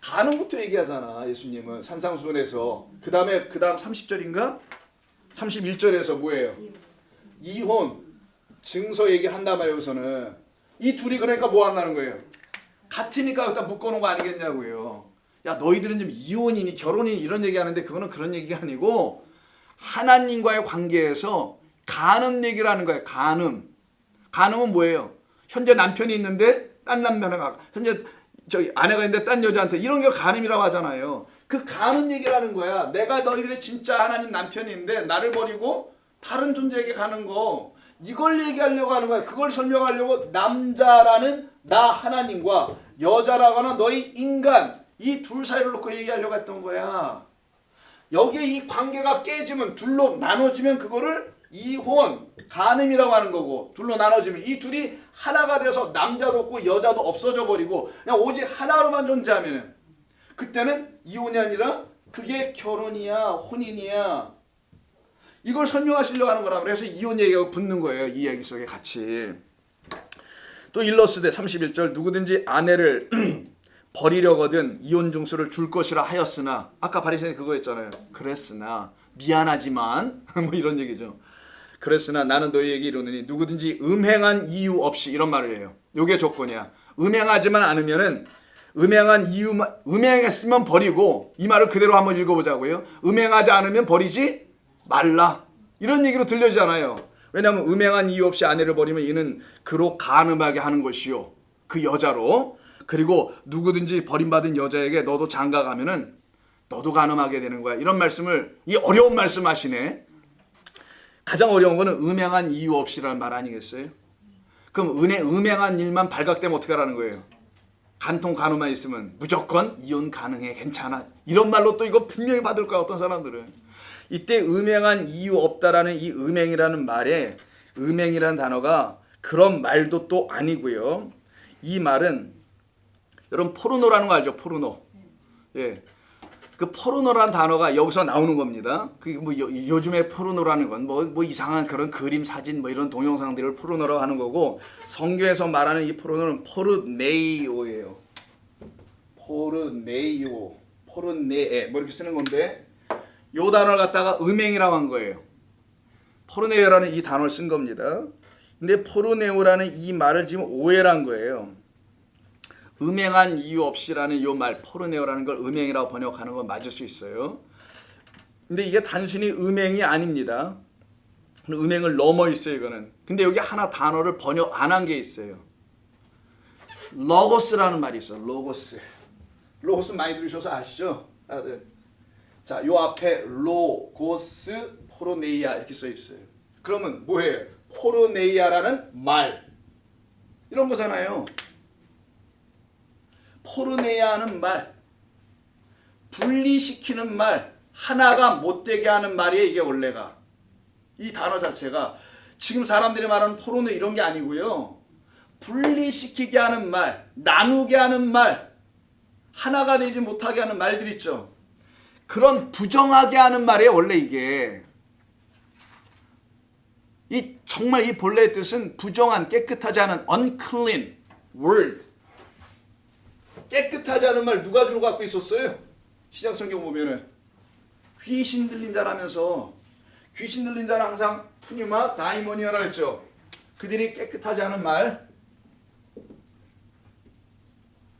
간음부터 얘기하잖아 예수님은 산상수훈에서. 그 다음 30절인가? 31절에서 뭐예요? 이혼 증서 얘기한단 말이에요. 여기서는 이 둘이 그러니까 뭐 한다는 거예요? 같으니까 여기다 묶어놓은 거 아니겠냐고요. 야 너희들은 좀 이혼이니 결혼이니 이런 얘기하는데 그거는 그런 얘기가 아니고 하나님과의 관계에서 간음 얘기를 하는 거예요. 간음은 뭐예요? 현재 남편이 있는데 딴 남편과 현재 저기 아내가 있는데 딴 여자한테 이런 게 간음이라고 하잖아요. 그 간음 얘기를 하는 거야. 내가 너희들의 진짜 하나님 남편인데 나를 버리고 다른 존재에게 가는 거. 이걸 얘기하려고 하는 거야. 그걸 설명하려고 남자라는 나 하나님과 여자라거나 너희 인간 이 둘 사이를 놓고 얘기하려고 했던 거야. 여기에 이 관계가 깨지면, 둘로 나눠지면 그거를 이혼, 간음이라고 하는 거고, 둘로 나눠지면 이 둘이 하나가 돼서 남자도 없고 여자도 없어져 버리고 그냥 오직 하나로만 존재하면은 그때는 이혼이 아니라 그게 결혼이야, 혼인이야. 이걸 설명하시려고 하는 거라. 그래서 이혼 얘기가 붙는 거예요. 이 얘기 속에 같이. 또 일러스되 31절 누구든지 아내를 버리려거든 이혼 증서를 줄 것이라 하였으나, 아까 바리새인이 그거 했잖아요. 그랬으나 미안하지만 뭐 이런 얘기죠. 그랬으나 나는 너희에게 이르노니 누구든지 음행한 이유 없이, 이런 말을 해요. 요게 조건이야. 음행하지만 않으면은, 음행했으면 버리고, 이 말을 그대로 한번 읽어보자고요. 음행하지 않으면 버리지 말라, 이런 얘기로 들려지잖아요. 왜냐하면 음행한 이유 없이 아내를 버리면 이는 그로 간음하게 하는 것이요, 그 여자로. 그리고 누구든지 버림받은 여자에게 너도 장가가면은 너도 간음하게 되는 거야. 이런 말씀을, 이 어려운 말씀 하시네. 가장 어려운 거는 음행한 이유 없이라는 말 아니겠어요? 그럼 음행한 일만 발각되면 어떻게 하라는 거예요? 간통 간호만 있으면 무조건 이혼 가능해, 괜찮아, 이런 말로 또 이거 분명히 받을 거야, 어떤 사람들은. 이때 음행한 이유 없다라는 이 음행이라는 말에, 음행이라는 단어가 그런 말도 또 아니고요. 이 말은, 여러분 포르노라는 거 알죠? 포르노. 예. 그 포르노라는 단어가 여기서 나오는 겁니다. 그게 뭐 요즘에 포르노라는 건 뭐 이상한 그런 그림, 사진, 뭐 이런 동영상들을 포르노라고 하는 거고, 성경에서 말하는 이 포르노는 포르네이오예요. 포르네에 뭐 이렇게 쓰는 건데, 요 단어를 갖다가 음행이라고 한 거예요. 포르네오라는 이 단어를 쓴 겁니다. 근데 포르네오라는 이 말을 지금 오해를 한 거예요. 음행한 이유 없이라는 요 말, 포르네오라는 걸 음행이라고 번역하는 건 맞을 수 있어요. 근데 이게 단순히 음행이 아닙니다. 음행을 넘어 있어요, 이거는. 근데 여기 하나 단어를 번역 안 한 게 있어요. 로고스라는 말이 있어요. 로고스. 로고스 많이 들으셔서 아시죠? 다들. 자, 요 앞에 로고스 포르네이아 이렇게 써 있어요. 그러면 뭐예요? 포르네이아라는 말, 이런 거잖아요. 포르네이아는 말, 분리시키는 말, 하나가 못되게 하는 말이에요. 이게 원래가, 이 단어 자체가 지금 사람들이 말하는 포르노 이런 게 아니고요. 분리시키게 하는 말, 나누게 하는 말, 하나가 되지 못하게 하는 말들 있죠. 그런 부정하게 하는 말이에요. 원래 이게 정말 이 본래의 뜻은 부정한, 깨끗하지 않은, unclean word. 깨끗하지 않은 말 누가 주로 갖고 있었어요? 신약성경 보면은 귀신 들린 자라면서, 귀신 들린 자는 항상 푸뉴마 다이모니아라 했죠. 그들이 깨끗하지 않은 말,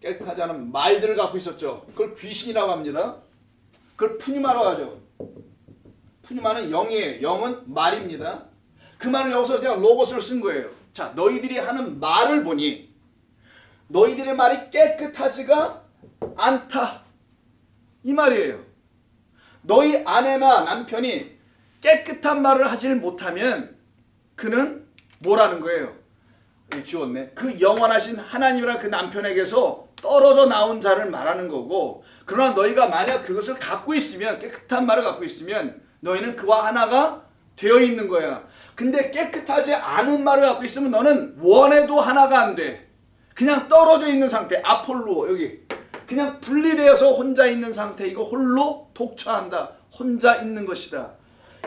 깨끗하지 않은 말들을 갖고 있었죠. 그걸 귀신이라고 합니다. 그걸 푸뉴마라고 하죠. 푸뉴마는 영이에요. 영은 말입니다. 그 말을 여기서 그냥 로고스를 쓴 거예요. 자, 너희들이 하는 말을 보니 너희들의 말이 깨끗하지가 않다, 이 말이에요. 너희 아내나 남편이 깨끗한 말을 하질 못하면 그는 뭐라는 거예요? 지웠네. 그 영원하신 하나님이랑 그 남편에게서 떨어져 나온 자를 말하는 거고, 그러나 너희가 만약 그것을 갖고 있으면, 깨끗한 말을 갖고 있으면 너희는 그와 하나가 되어 있는 거야. 근데 깨끗하지 않은 말을 갖고 있으면 너는 원해도 하나가 안 돼. 그냥 떨어져 있는 상태. 아폴로, 여기 그냥 분리되어서 혼자 있는 상태. 이거 홀로 독처한다, 혼자 있는 것이다,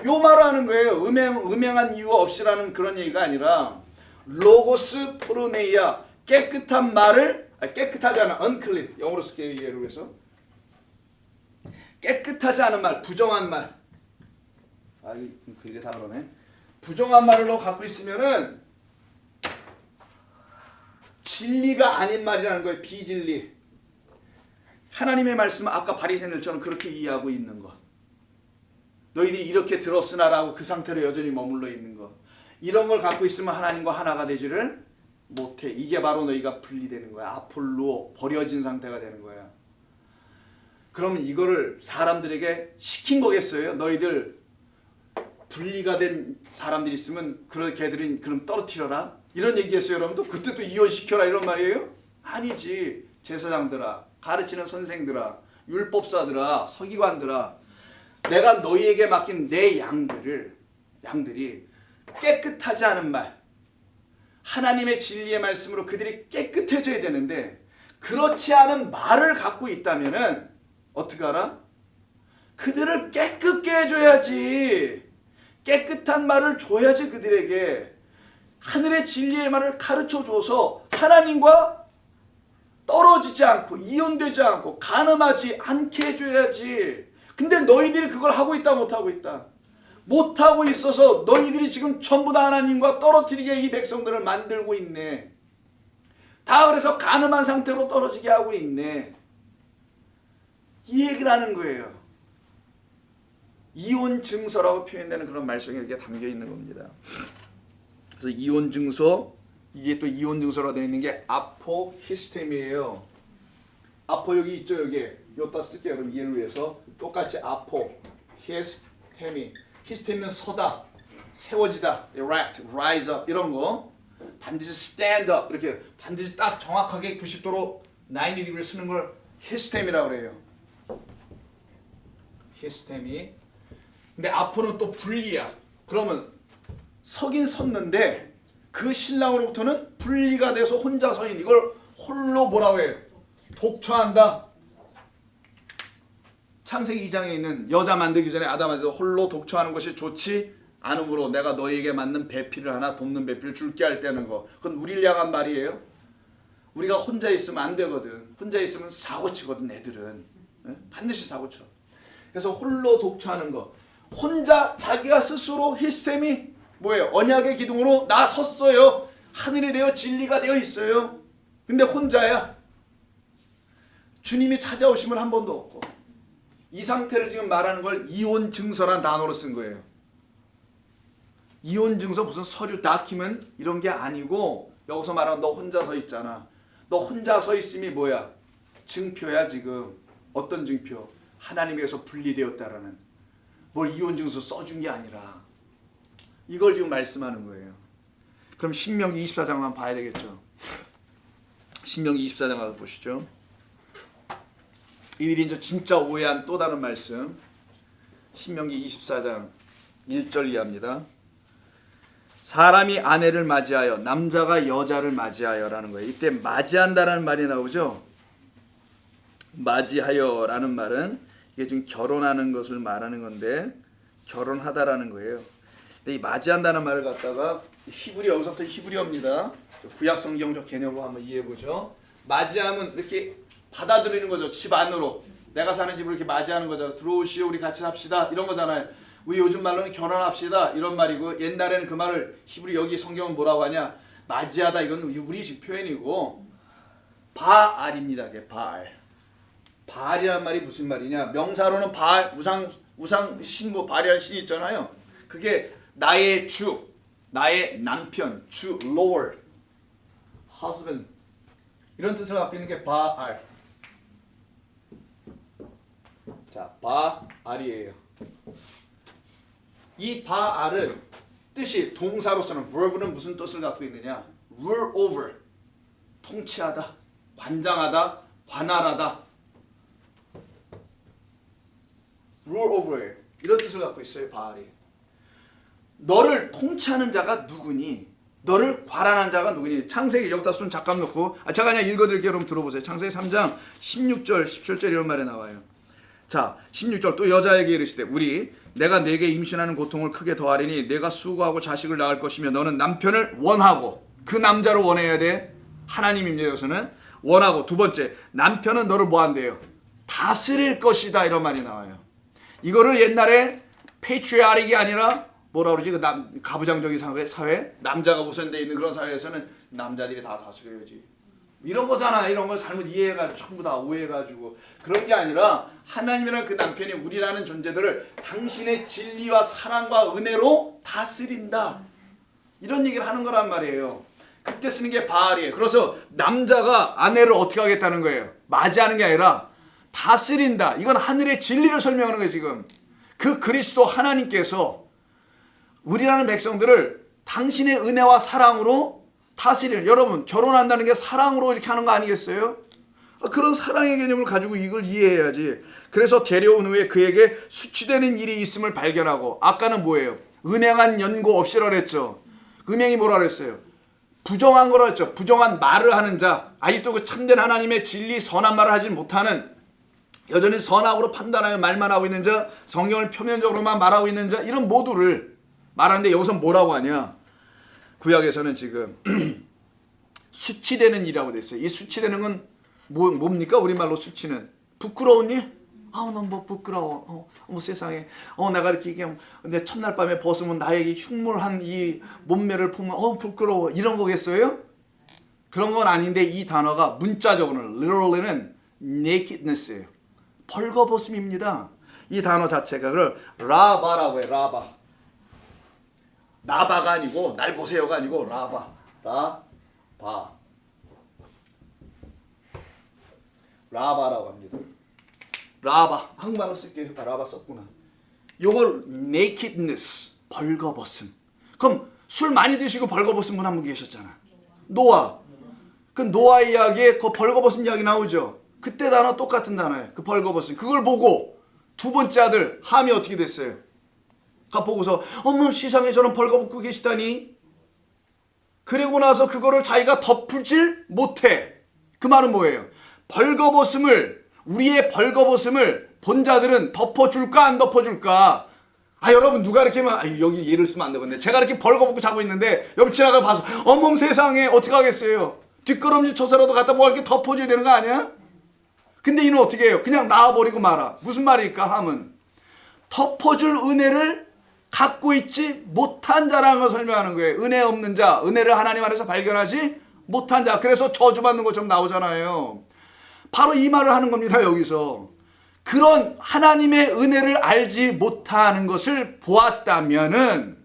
요 말을 하는 거예요. 음행한 이유 없이라는 그런 얘기가 아니라 로고스 포르네이아, 깨끗한 말을, 깨끗하지 않은 unclean, 영어로 쓸게요. 이해를 위해서. 깨끗하지 않은 말, 부정한 말. 그게 다 그러네. 부정한 말을 너 갖고 있으면은 진리가 아닌 말이라는 거예요. 비진리. 하나님의 말씀은 아까 바리새인들처럼 그렇게 이해하고 있는 것, 너희들이 이렇게 들었으나라고 그 상태로 여전히 머물러 있는 것, 이런 걸 갖고 있으면 하나님과 하나가 되지를 못해. 이게 바로 너희가 분리되는 거야. 아폴로, 버려진 상태가 되는 거야. 그러면 이거를 사람들에게 시킨 거겠어요? 너희들 분리가 된 사람들이 있으면 그런 걔들은 그럼 떨어뜨려라, 이런 얘기했어요. 여러분도 그때 또 이혼시켜라 이런 말이에요? 아니지. 제사장들아, 가르치는 선생들아, 율법사들아, 서기관들아, 내가 너희에게 맡긴 내 양들이 깨끗하지 않은 말, 하나님의 진리의 말씀으로 그들이 깨끗해져야 되는데 그렇지 않은 말을 갖고 있다면은 어떻게 하라? 그들을 깨끗게 해줘야지. 깨끗한 말을 줘야지. 그들에게 하늘의 진리의 말을 가르쳐줘서 하나님과 떨어지지 않고 이혼되지 않고 간음하지 않게 해줘야지. 근데 너희들이 그걸 하고 있다 못하고 있다. 못하고 있어서 너희들이 지금 전부 다 하나님과 떨어뜨리게 이 백성들을 만들고 있네. 다 그래서 간음한 상태로 떨어지게 하고 있네. 이 얘기를 하는 거예요. 이혼 증서라고 표현되는 그런 말씀이 이렇게 담겨 있는 겁니다. 그래서 이혼 증서, 이게 또 이혼 증서로 되어 있는 게 아포 히스템이에요. 아포 여기 있죠. 여기다 쓸게요. 그럼 이해를 위해서 똑같이 아포 히스템이, 히스템은 서다, 세워지다, erect, rise up 이런 거, 반드시 stand up 이렇게 반드시 딱 정확하게 90도로 90°를 쓰는 걸 히스템이라고 그래요. 히스템이. 근데 아포는 또 분리야. 그러면 서긴 섰는데 그 신랑으로부터는 분리가 돼서 혼자 서 있는, 이걸 홀로 뭐라고 해요? 독처한다. 창세기 2장에 있는 여자 만들기 전에 아담한테 홀로 독처하는 것이 좋지 않으므로 내가 너희에게 맞는 배필을 하나, 돕는 배필을 줄게 할 때는 거. 그건 우리를 향한 말이에요. 우리가 혼자 있으면 안 되거든. 혼자 있으면 사고 치거든. 애들은 반드시 사고 쳐. 그래서 홀로 독처하는 거. 혼자 자기가 스스로 히스템이 뭐예요? 언약의 기둥으로 나 섰어요. 하늘이 되어 진리가 되어 있어요. 근데 혼자야. 주님이 찾아오심은 한 번도 없고. 이 상태를 지금 말하는 걸 이혼 증서란 단어로 쓴 거예요. 이혼 증서 무슨 서류 다큐ment 이런 게 아니고, 여기서 말하는 너 혼자 서 있잖아. 너 혼자 서 있음이 뭐야? 증표야 지금. 어떤 증표? 하나님에게서 분리되었다라는. 뭘 이혼 증서 써준 게 아니라 이걸 지금 말씀하는 거예요. 그럼 신명기 24장만 봐야 되겠죠. 신명기 24장 가서 보시죠. 이들이 이제 진짜 오해한 또 다른 말씀. 신명기 24장 1절 이하입니다. 사람이 아내를 맞이하여 남자가 여자를 맞이하여라는 거예요. 이때 맞이한다라는 말이 나오죠. 맞이하여라는 말은 이게 지금 결혼하는 것을 말하는 건데 결혼하다라는 거예요. 근데 이 맞이한다는 말을 갖다가 히브리, 여기서부터 히브리어입니다. 구약 성경적 개념으로 한번 이해해 보죠. 맞이하면 이렇게 받아들이는 거죠. 집 안으로. 내가 사는 집을 이렇게 맞이하는 거잖아요. 들어오시오, 우리 같이 삽시다 이런 거잖아요. 우리 요즘 말로는 결혼합시다 이런 말이고, 옛날에는 그 말을 히브리 여기 성경은 뭐라고 하냐? 맞이하다, 이건 우리 집 표현이고 바알입니다. 그게 바알. 바알이라는 말이 무슨 말이냐? 명사로는 바알, 우상 신부 바알이라는 신이 있잖아요. 그게 나의 주, 나의 남편, 주, Lord, husband 이런 뜻을 갖고 있는 게 바알. 자, 바알이에요. 이 바알은 뜻이 동사로서는 verb는 무슨 뜻을 갖고 있느냐? rule over, 통치하다, 관장하다, 관할하다. rule over 이런 뜻을 갖고 있어요. 바알이. 너를 통치하는 자가 누구니? 너를 관할하는 자가 누구니? 창세기, 여기다 손 잠깐 놓고 제가 그냥 읽어드릴게요. 여러분 들어보세요. 창세기 3장 16절 17절 이런 말에 나와요. 자, 16절 또 여자에게 이르시되 우리 내가 내게 임신하는 고통을 크게 더하리니 내가 수고하고 자식을 낳을 것이며 너는 남편을 원하고, 그 남자를 원해야 돼. 하나님입니다. 여기서는 원하고, 두 번째 남편은 너를 뭐 한대요? 다스릴 것이다 이런 말이 나와요. 이거를 옛날에 페이트리아릭이 아니라 뭐라 그러지? 그 가부장적인 사회, 남자가 우선돼 있는 그런 사회에서는 남자들이 다 다스려야지. 이런 거잖아. 이런 걸 잘못 이해해가지고 전부 다 오해해가지고 그런 게 아니라 하나님이라는 그 남편이 우리라는 존재들을 당신의 진리와 사랑과 은혜로 다스린다. 이런 얘기를 하는 거란 말이에요. 그때 쓰는 게 바알이에요. 그래서 남자가 아내를 어떻게 하겠다는 거예요? 맞이하는 게 아니라 다스린다. 이건 하늘의 진리를 설명하는 거예요. 지금 그 그리스도 하나님께서 우리라는 백성들을 당신의 은혜와 사랑으로 다스리는. 여러분 결혼한다는 게 사랑으로 이렇게 하는 거 아니겠어요? 그런 사랑의 개념을 가지고 이걸 이해해야지. 그래서 데려온 후에 그에게 수치되는 일이 있음을 발견하고, 아까는 뭐예요? 음행한 연고 없이라 그랬죠. 음행이 뭐라 그랬어요? 부정한 거라 했죠. 부정한 말을 하는 자, 아직도 그 참된 하나님의 진리 선한 말을 하지 못하는, 여전히 선악으로 판단하며 말만 하고 있는 자, 성경을 표면적으로만 말하고 있는 자, 이런 모두를 말하는데, 여기서 뭐라고 하냐? 구약에서는 지금 수치되는 일이라고 돼 있어요. 이 수치되는 건 뭡니까? 우리말로 수치는 부끄러운 일? 아우 난 뭐 부끄러워. 어머 세상에. 내가 이렇게 내 첫날 밤에 벗으면 나에게 흉물한 이 몸매를 보면 부끄러워. 이런 거겠어요? 그런 건 아닌데, 이 단어가 문자적으로는 literally는 nakedness예요. 벌거벗음입니다. 이 단어 자체가 그걸 라바라고 해요. 라바. 나바가 아니고, 날 보세요가 아니고 라바. 라바. 라바라고 합니다. 라바. 한국말로 쓸게요. 라바 썼구나. 요걸 nakedness, 벌거벗음. 그럼 술 많이 드시고 벌거벗은 분 한 분 계셨잖아. 노아. 그 노아 이야기에 그 벌거벗은 이야기 나오죠. 그때 단어 똑같은 단어예요. 그 벌거벗은. 그걸 보고 두 번째 아들 함이 어떻게 됐어요? 가 보고서 어머 세상에 저런 벌거벗고 계시다니. 그리고 나서 그거를 자기가 덮을질 못해. 그 말은 뭐예요? 우리의 벌거벗음을 본 자들은 덮어줄까 안 덮어줄까? 여러분 누가 이렇게 여기 예를 쓰면 안 되겠네. 제가 이렇게 벌거벗고 자고 있는데 옆 지나가 봐서 어머 세상에 어떻게 하겠어요? 뒷걸음질 쳐서라도 갖다 뭐 이렇게 덮어줘야 되는 거 아니야? 근데 이는 어떻게 해요? 그냥 놔버리고 말아. 무슨 말일까? 함은 덮어줄 은혜를 갖고 있지 못한 자라는 걸 설명하는 거예요. 은혜 없는 자, 은혜를 하나님 안에서 발견하지 못한 자. 그래서 저주받는 것처럼 나오잖아요. 바로 이 말을 하는 겁니다. 여기서 그런 하나님의 은혜를 알지 못하는 것을 보았다면은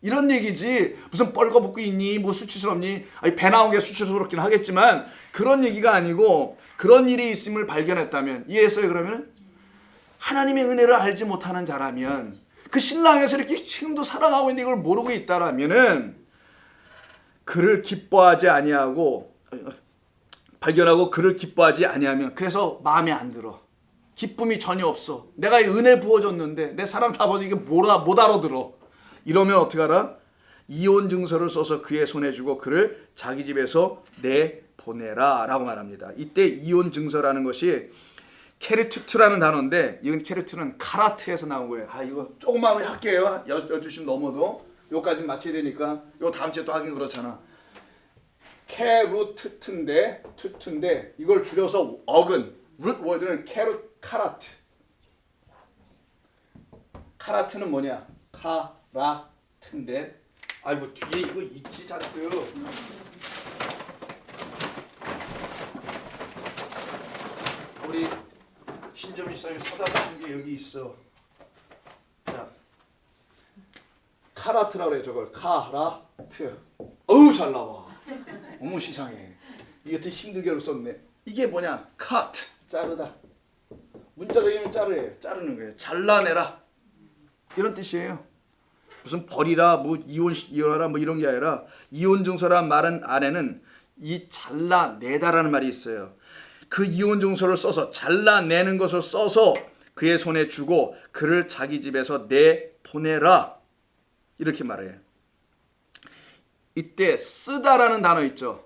이런 얘기지. 무슨 뻘거벗고 있니? 뭐 수치스럽니? 배 나온 게 수치스럽긴 하겠지만 그런 얘기가 아니고, 그런 일이 있음을 발견했다면, 이해했어요? 그러면 하나님의 은혜를 알지 못하는 자라면, 그 신랑에서 이렇게 지금도 살아가고 있는데 이걸 모르고 있다라면은 그를 기뻐하지 아니하고, 발견하고 그를 기뻐하지 아니하면, 그래서 마음에 안 들어. 기쁨이 전혀 없어. 내가 은혜 부어줬는데 내 사랑 다 버리고 이게 못 알아들어. 이러면 어떻게 하라? 이혼 증서를 써서 그의 손에 주고 그를 자기 집에서 내보내라 라고 말합니다. 이때 이혼 증서라는 것이 케르투트라는 단어인데, 이건 케르투는 카라트에서 나온 거예요. 이거 조금만 할게요. 12시 넘어도 요까지 맞춰야 되니까. 요 다음 주에 또 하긴 그렇잖아. 케르투트인데, 투트인데 이걸 줄여서 어근, 루트 워드는 카라트. 카라트는 뭐냐? 카라트인데, 뭐 뒤에 이거 있지 자꾸. 우리 신점이 쌤이 사다 주신 게 여기 있어. 자, 카라트라고 그래. 저걸 카라트. 어우 잘 나와. 어머 시상해. 이게 더 힘들게 썼네. 이게 뭐냐? cut, 자르다. 문자적이면 자르예요. 자르는 거예요. 잘라내라. 이런 뜻이에요. 무슨 버리라, 뭐 이혼하라, 뭐 이런 게 아니라, 이혼 증서란 말은 안에는 이 잘라내다라는 말이 있어요. 그 이혼 증서를 써서, 잘라내는 것을 써서 그의 손에 주고 그를 자기 집에서 내보내라. 이렇게 말해요. 이때 쓰다라는 단어 있죠.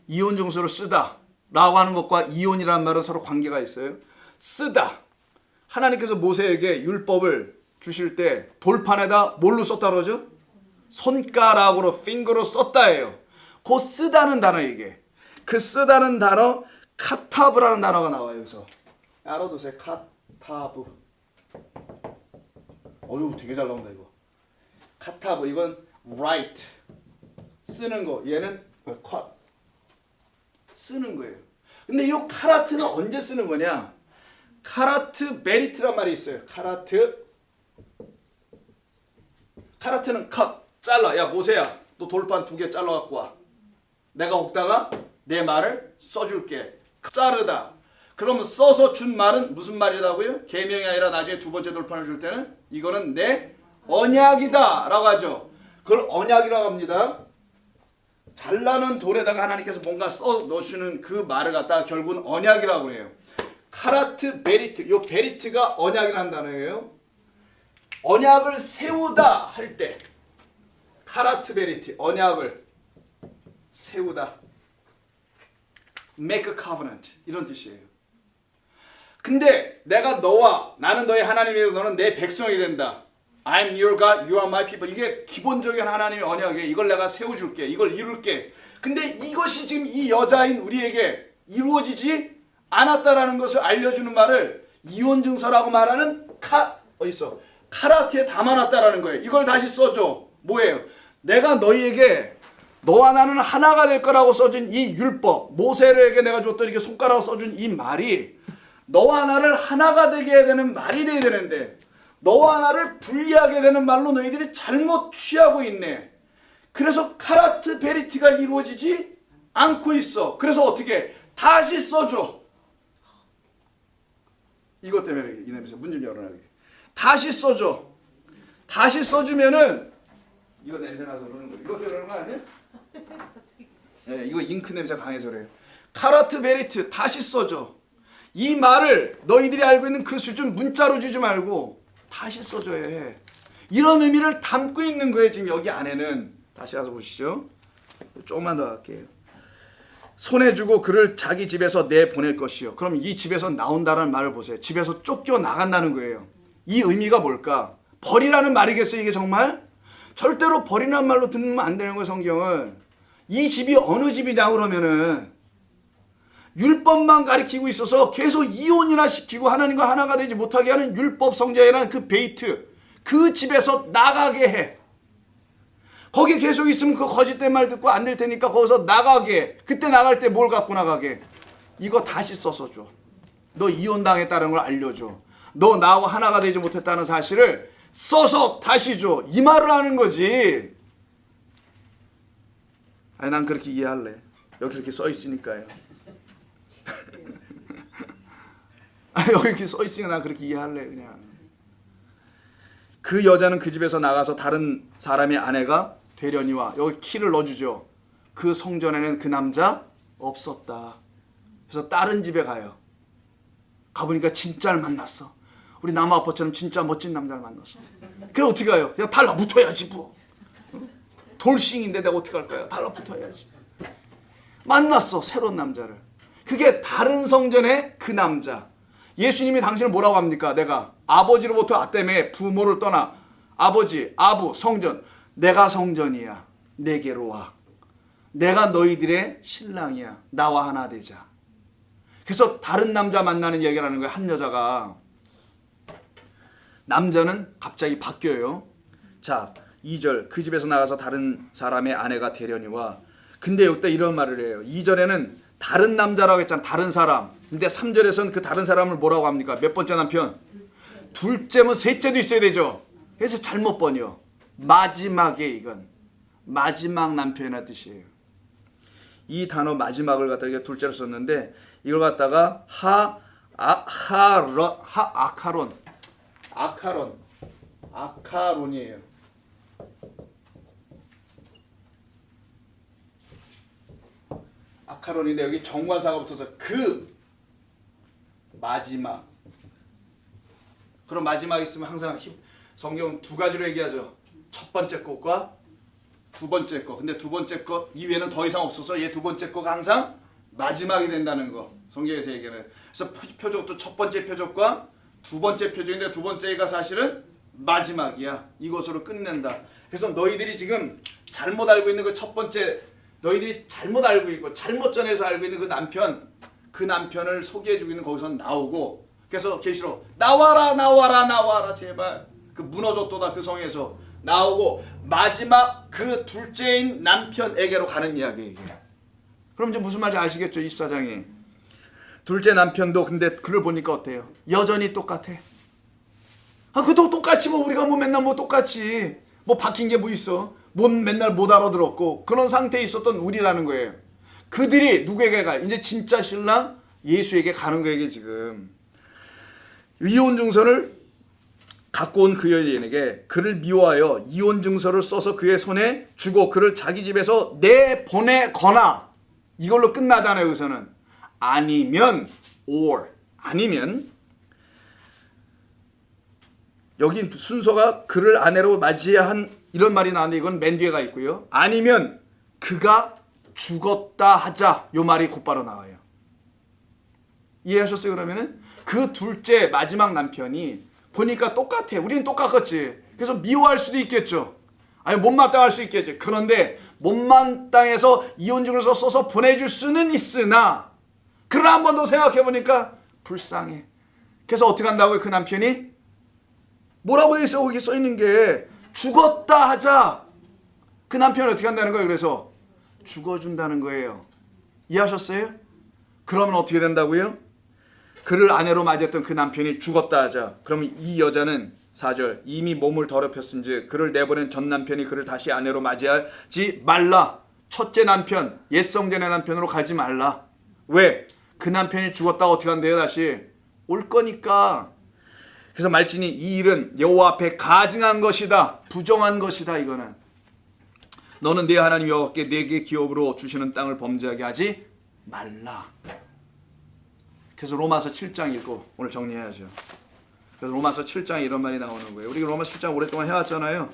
이혼 증서를 쓰다 라고 하는 것과 이혼이라는 말은 서로 관계가 있어요. 쓰다. 하나님께서 모세에게 율법을 주실 때 돌판에다 뭘로 썼다 그러죠? 손가락으로, 핑거로 썼다예요. 그 쓰다는 단어 이게. 그 쓰다는 단어, 카타브라는 단어가 나와요. 여기서 알아두세요. 카타브. 어휴 되게 잘 나온다 이거. 카타브. 이건 write, 쓰는 거. 얘는 cut, 쓰는 거예요. 근데 이 카라트는 언제 쓰는 거냐? 카라트 메리트란 말이 있어요. 카라트는 cut, 잘라. 야 모세야, 너 돌판 2개 잘라 갖고 와. 내가 거기다가 내 말을 써줄게. 자르다. 그러면 써서 준 말은 무슨 말이라고요? 계명이 아니라 나중에 두 번째 돌판을 줄 때는 이거는 내 언약이다 라고 하죠. 그걸 언약이라고 합니다. 잘나는 돌에다가 하나님께서 뭔가 써 넣으시는 그 말을 갖다가 결국은 언약이라고 해요. 카라트 베리트, 요 베리트가 언약이라는 단어예요. 언약을 세우다 할 때 카라트 베리트, 언약을 세우다, make a covenant, 이런 뜻이에요. 근데 내가 나는 너의 하나님이고 너는 내 백성이 된다. I'm your God, you are my people. 이게 기본적인 하나님의 언약이에요. 이걸 내가 세워줄게, 이걸 이룰게. 근데 이것이 지금 이 여자인 우리에게 이루어지지 않았다라는 것을 알려주는 말을 이혼증서라고 말하는 카라트에 담아놨다라는 거예요. 이걸 다시 써줘. 뭐예요? 내가 너희에게 너와 나는 하나가 될 거라고 써준 이 율법, 모세에게 내가 줬던 이렇게 손가락으로 써준 이 말이 너와 나를 하나가 되게 해야 되는 말이 돼야 되는데 너와 나를 분리하게 되는 말로 너희들이 잘못 취하고 있네. 그래서 카라트 베리티가 이루어지지 않고 있어. 그래서 어떻게 다시 써줘. 이것 때문에 이 냄새 문 좀 열어놔. 다시 써줘. 다시 써주면은 이거 냄새 나서 그러는 거. 이것 때문에 그러는 거 아니야? 네, 이거 잉크 냄새 강해서 그래요. 카라트 베리트 다시 써줘. 이 말을 너희들이 알고 있는 그 수준 문자로 주지 말고 다시 써줘야 해. 이런 의미를 담고 있는 거예요. 지금 여기 안에는. 다시 가서 보시죠. 조금만 더 할게요. 손에 주고 그를 자기 집에서 내보낼 것이요. 그럼 이 집에서 나온다는 말을 보세요. 집에서 쫓겨 나간다는 거예요. 이 의미가 뭘까? 버리라는 말이겠어요, 이게 정말? 절대로 버리라는 말로 듣는 안 되는 거예요, 성경은. 이 집이 어느 집이냐 그러면은 율법만 가리키고 있어서 계속 이혼이나 시키고 하나님과 하나가 되지 못하게 하는 율법 성자이라는 그 베이트, 그 집에서 나가게 해. 거기 계속 있으면 그 거짓된 말 듣고 안 될 테니까 거기서 나가게 해. 그때 나갈 때 뭘 갖고 나가게? 이거 다시 써서 줘. 너 이혼당했다는 걸 알려줘. 너 나하고 하나가 되지 못했다는 사실을 써서 다시 줘. 이 말을 하는 거지. 아니 난 그렇게 이해할래. 여기 이렇게 써 있으니까요. 아니 여기 이렇게 써 있으니까 난 그렇게 이해할래 그냥. 그 여자는 그 집에서 나가서 다른 사람의 아내가 되려니와 여기 키를 넣어주죠. 그 성전에는 그 남자 없었다. 그래서 다른 집에 가요. 가보니까 진짜를 만났어. 우리 남아 아빠처럼 진짜 멋진 남자를 만났어. 그래 어떻게 가요? 그냥 달라붙어야지 뭐. 돌싱인데 내가 어떻게 할까요? 달라붙어야지. 만났어 새로운 남자를. 그게 다른 성전의 그 남자. 예수님이 당신을 뭐라고 합니까? 내가 아버지로부터 아담의 부모를 떠나 아버지, 아부, 성전. 내가 성전이야. 내게로 와. 내가 너희들의 신랑이야. 나와 하나 되자. 그래서 다른 남자 만나는 얘기라는 거예요. 한 여자가. 남자는 갑자기 바뀌어요. 자, 2절 그 집에서 나가서 다른 사람의 아내가 되려니와. 근데 이때 이런 말을 해요. 2절에는 다른 남자라고 했잖아. 다른 사람. 근데 3절에서는 그 다른 사람을 뭐라고 합니까? 몇 번째 남편? 둘째면 셋째도 있어야 되죠. 그래서 잘못 번요. 마지막에 이건 마지막 남편이라는 뜻이에요. 이 단어 마지막을 갖다가 둘째로 썼는데 이걸 갖다가 아카론이에요. 아카론인데 여기 정관사가 붙어서 그 마지막. 그럼 마지막 있으면 항상 성경은 두 가지로 얘기하죠. 첫 번째 것과 두 번째 것. 근데 두 번째 것 이외에는 더 이상 없어서 얘 두 번째 거가 항상 마지막이 된다는 거. 성경에서 얘기하는. 그래서 표적도 첫 번째 표적과 두 번째 표적인데 두 번째가 사실은 마지막이야. 이것으로 끝낸다. 그래서 너희들이 지금 잘못 알고 있는 그 첫 번째, 너희들이 잘못 알고 있고 잘못 전해서 알고 있는 그 남편을 소개해주고 있는 거기서 나오고. 그래서 계시록 나와라 제발. 그 무너졌도다 그 성에서 나오고 마지막 그 둘째인 남편에게로 가는 이야기예요. 그럼 이제 무슨 말인지 아시겠죠? 24장이 둘째 남편도 근데 그를 보니까 어때요? 여전히 똑같아. 그도 똑같이 뭐 우리가 뭐 맨날 뭐 똑같이 뭐 바뀐 게 뭐 있어? 맨날 못 알아들었고 그런 상태에 있었던 우리라는 거예요. 그들이 누구에게 가? 이제 진짜 신랑 예수에게 가는 거에게 지금 이혼 증서를 갖고 온 그 여인에게 그를 미워하여 이혼 증서를 써서 그의 손에 주고 그를 자기 집에서 내보내거나, 이걸로 끝나잖아요. 여기서는 아니면 or, 아니면 여기 순서가 그를 아내로 맞이해야 한 이런 말이 나왔는데 이건 맨 뒤에가 있고요. 아니면 그가 죽었다 하자, 요 말이 곧바로 나와요. 이해하셨어요? 그러면은 그 둘째 마지막 남편이 보니까 똑같아. 우리는 똑같겠지. 그래서 미워할 수도 있겠죠. 아니 못마땅할 수 있겠지. 그런데 못마땅해서 이혼증서를 써서 보내줄 수는 있으나, 그러나 한 번 더 생각해 보니까 불쌍해. 그래서 어떻게 한다고요? 그 남편이 뭐라고 돼 있어? 거기 써 있는 게 죽었다 하자. 그 남편이 어떻게 한다는 거예요? 그래서 죽어준다는 거예요. 이해하셨어요? 그러면 어떻게 된다고요? 그를 아내로 맞이했던 그 남편이 죽었다 하자. 그러면 이 여자는 4절 이미 몸을 더럽혔은즉 그를 내보낸 전 남편이 그를 다시 아내로 맞이하지 말라. 첫째 남편, 옛 성전의 남편으로 가지 말라. 왜? 그 남편이 죽었다고 어떻게 한대요? 다시 올 거니까. 그래서 말진이 이 일은 여호와 앞에 가증한 것이다, 부정한 것이다. 이거는 너는 내 하나님 여호와께 내게 기업으로 주시는 땅을 범죄하게 하지 말라. 그래서 로마서 7장 읽고 오늘 정리해야죠. 그래서 로마서 7장에 이런 말이 나오는 거예요. 우리가 로마서 7장 오랫동안 해왔잖아요.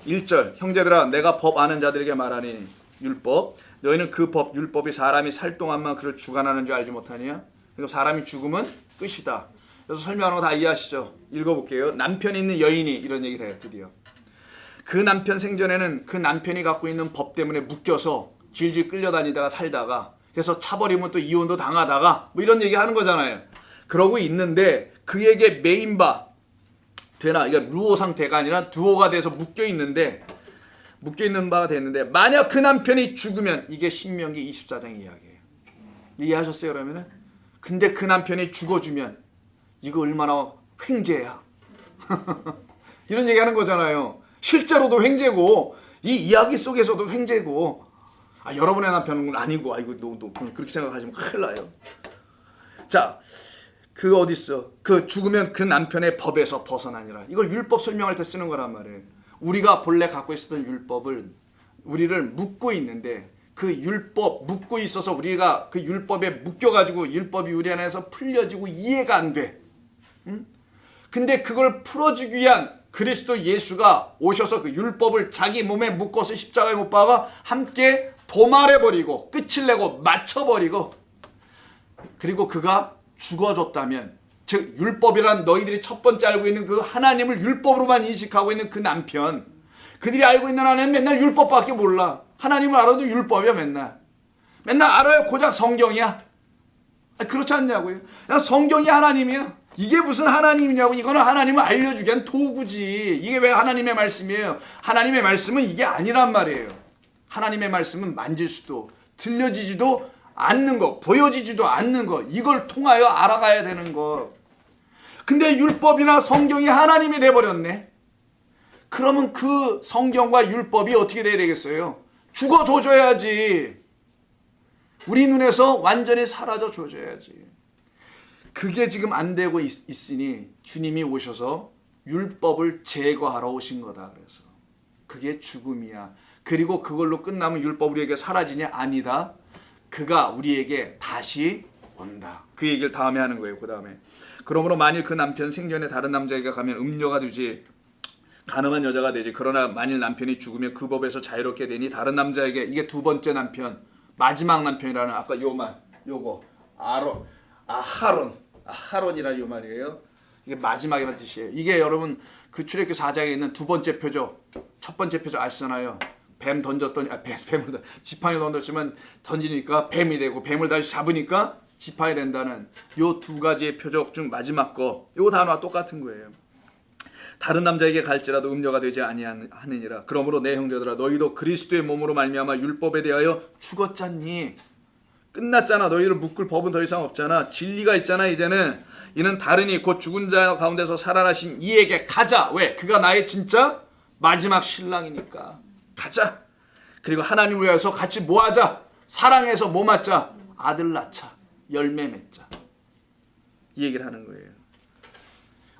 1절 형제들아 내가 법 아는 자들에게 말하니 율법 너희는 그 법 율법이 사람이 살 동안만 그를 주관하는 줄 알지 못하냐. 그리고 사람이 죽으면 끝이다. 그래서 설명하는 거 다 이해하시죠? 읽어볼게요. 남편이 있는 여인이 이런 얘기를 해요. 드디어 그 남편 생전에는 그 남편이 갖고 있는 법 때문에 묶여서 질질 끌려다니다가 살다가 그래서 차버리면 또 이혼도 당하다가 뭐 이런 얘기 하는 거잖아요. 그러고 있는데 그에게 메인바 되나, 이게 루어 상태가 아니라 두어가 돼서 묶여있는 바가 됐는데 만약 그 남편이 죽으면, 이게 신명기 24장 이야기예요. 이해하셨어요? 그러면은 근데 그 남편이 죽어주면 이거 얼마나 횡재야. 이런 얘기 하는 거잖아요. 실제로도 횡재고 이 이야기 속에서도 횡재고. 여러분의 남편은 아니고, 너 그렇게 생각하시면 큰일 나요. 자, 그 어딨어? 그 죽으면 그 남편의 법에서 벗어나니라. 이걸 율법 설명할 때 쓰는 거란 말이에요. 우리가 본래 갖고 있었던 율법을 우리를 묶고 있는데 그 율법 묶고 있어서 우리가 그 율법에 묶여가지고 율법이 우리 안에서 풀려지고 이해가 안 돼. 응? 근데 그걸 풀어주기 위한 그리스도 예수가 오셔서 그 율법을 자기 몸에 묶어서 십자가에 못 박아 함께 도말해버리고 끝을 내고 맞춰버리고, 그리고 그가 죽어줬다면, 즉 율법이란 너희들이 첫 번째 알고 있는 그 하나님을 율법으로만 인식하고 있는 그 남편, 그들이 알고 있는 하나님은 맨날 율법밖에 몰라. 하나님을 알아도 율법이야. 맨날 알아요. 고작 성경이야. 그렇지 않냐고요. 그냥 성경이 하나님이야. 이게 무슨 하나님이냐고. 이거는 하나님을 알려주기 위한 도구지. 이게 왜 하나님의 말씀이에요? 하나님의 말씀은 이게 아니란 말이에요. 하나님의 말씀은 만질 수도 들려지지도 않는 거, 보여지지도 않는 거, 이걸 통하여 알아가야 되는 거. 근데 율법이나 성경이 하나님이 돼버렸네. 그러면 그 성경과 율법이 어떻게 돼야 되겠어요? 죽어줘야지. 우리 눈에서 완전히 사라져 줘야지. 그게 지금 안 되고 있으니 주님이 오셔서 율법을 제거하러 오신 거다. 그래서 그게 죽음이야. 그리고 그걸로 끝나면 율법 우리에게 사라지냐? 아니다. 그가 우리에게 다시 온다. 그 얘기를 다음에 하는 거예요. 그 다음에 그러므로 만일 그 남편 생전에 다른 남자에게 가면 음녀가 되지, 가늠한 여자가 되지. 그러나 만일 남편이 죽으면 그 법에서 자유롭게 되니 다른 남자에게, 이게 두 번째 남편, 마지막 남편이라는 아까 요 말, 요거 아하론이라는 요 말이에요. 이게 마지막이라는 뜻이에요. 이게 여러분 그 출애굽기 4장에 있는 두 번째 표적, 첫 번째 표적 아시잖아요. 뱀 던졌더니 뱀을 지팡이 던졌지만 던지니까 뱀이 되고 뱀을 다시 잡으니까 지팡이 된다는 요 두 가지의 표적 중 마지막 거, 요 단어와 똑같은 거예요. 다른 남자에게 갈지라도 음녀가 되지 아니하느니라. 그러므로 내 형제들아 너희도 그리스도의 몸으로 말미암아 율법에 대하여 죽었잖니. 끝났잖아. 너희를 묶을 법은 더 이상 없잖아. 진리가 있잖아. 이제는 이는 다르니 곧 죽은 자 가운데서 살아나신 이에게 가자. 왜? 그가 나의 진짜 마지막 신랑이니까 가자. 그리고 하나님을 위해서 같이 뭐하자? 사랑해서 뭐 맞자? 아들 낳자. 열매 맺자. 이 얘기를 하는 거예요.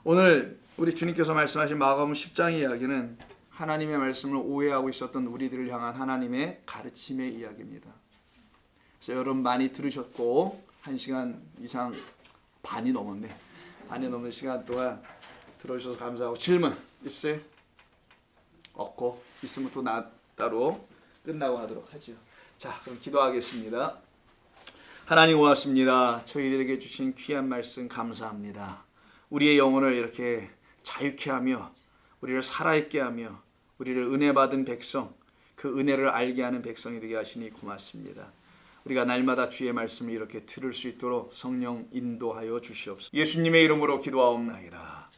오늘 우리 주님께서 말씀하신 마가복음 10장의 이야기는 하나님의 말씀을 오해하고 있었던 우리들을 향한 하나님의 가르침의 이야기입니다. 그래서 여러분 많이 들으셨고 1시간 이상 반이 넘었네. 반이 넘는 시간 동안 들어주셔서 감사하고 질문 있어요? 없고 있으면 또 따로 끝나고 하도록 하죠. 자, 그럼 기도하겠습니다. 하나님 고맙습니다. 저희들에게 주신 귀한 말씀 감사합니다. 우리의 영혼을 이렇게 자유케 하며 우리를 살아있게 하며 우리를 은혜 받은 백성, 그 은혜를 알게 하는 백성이 되게 하시니 고맙습니다. 우리가 날마다 주의 말씀을 이렇게 들을 수 있도록 성령 인도하여 주시옵소서. 예수님의 이름으로 기도하옵나이다.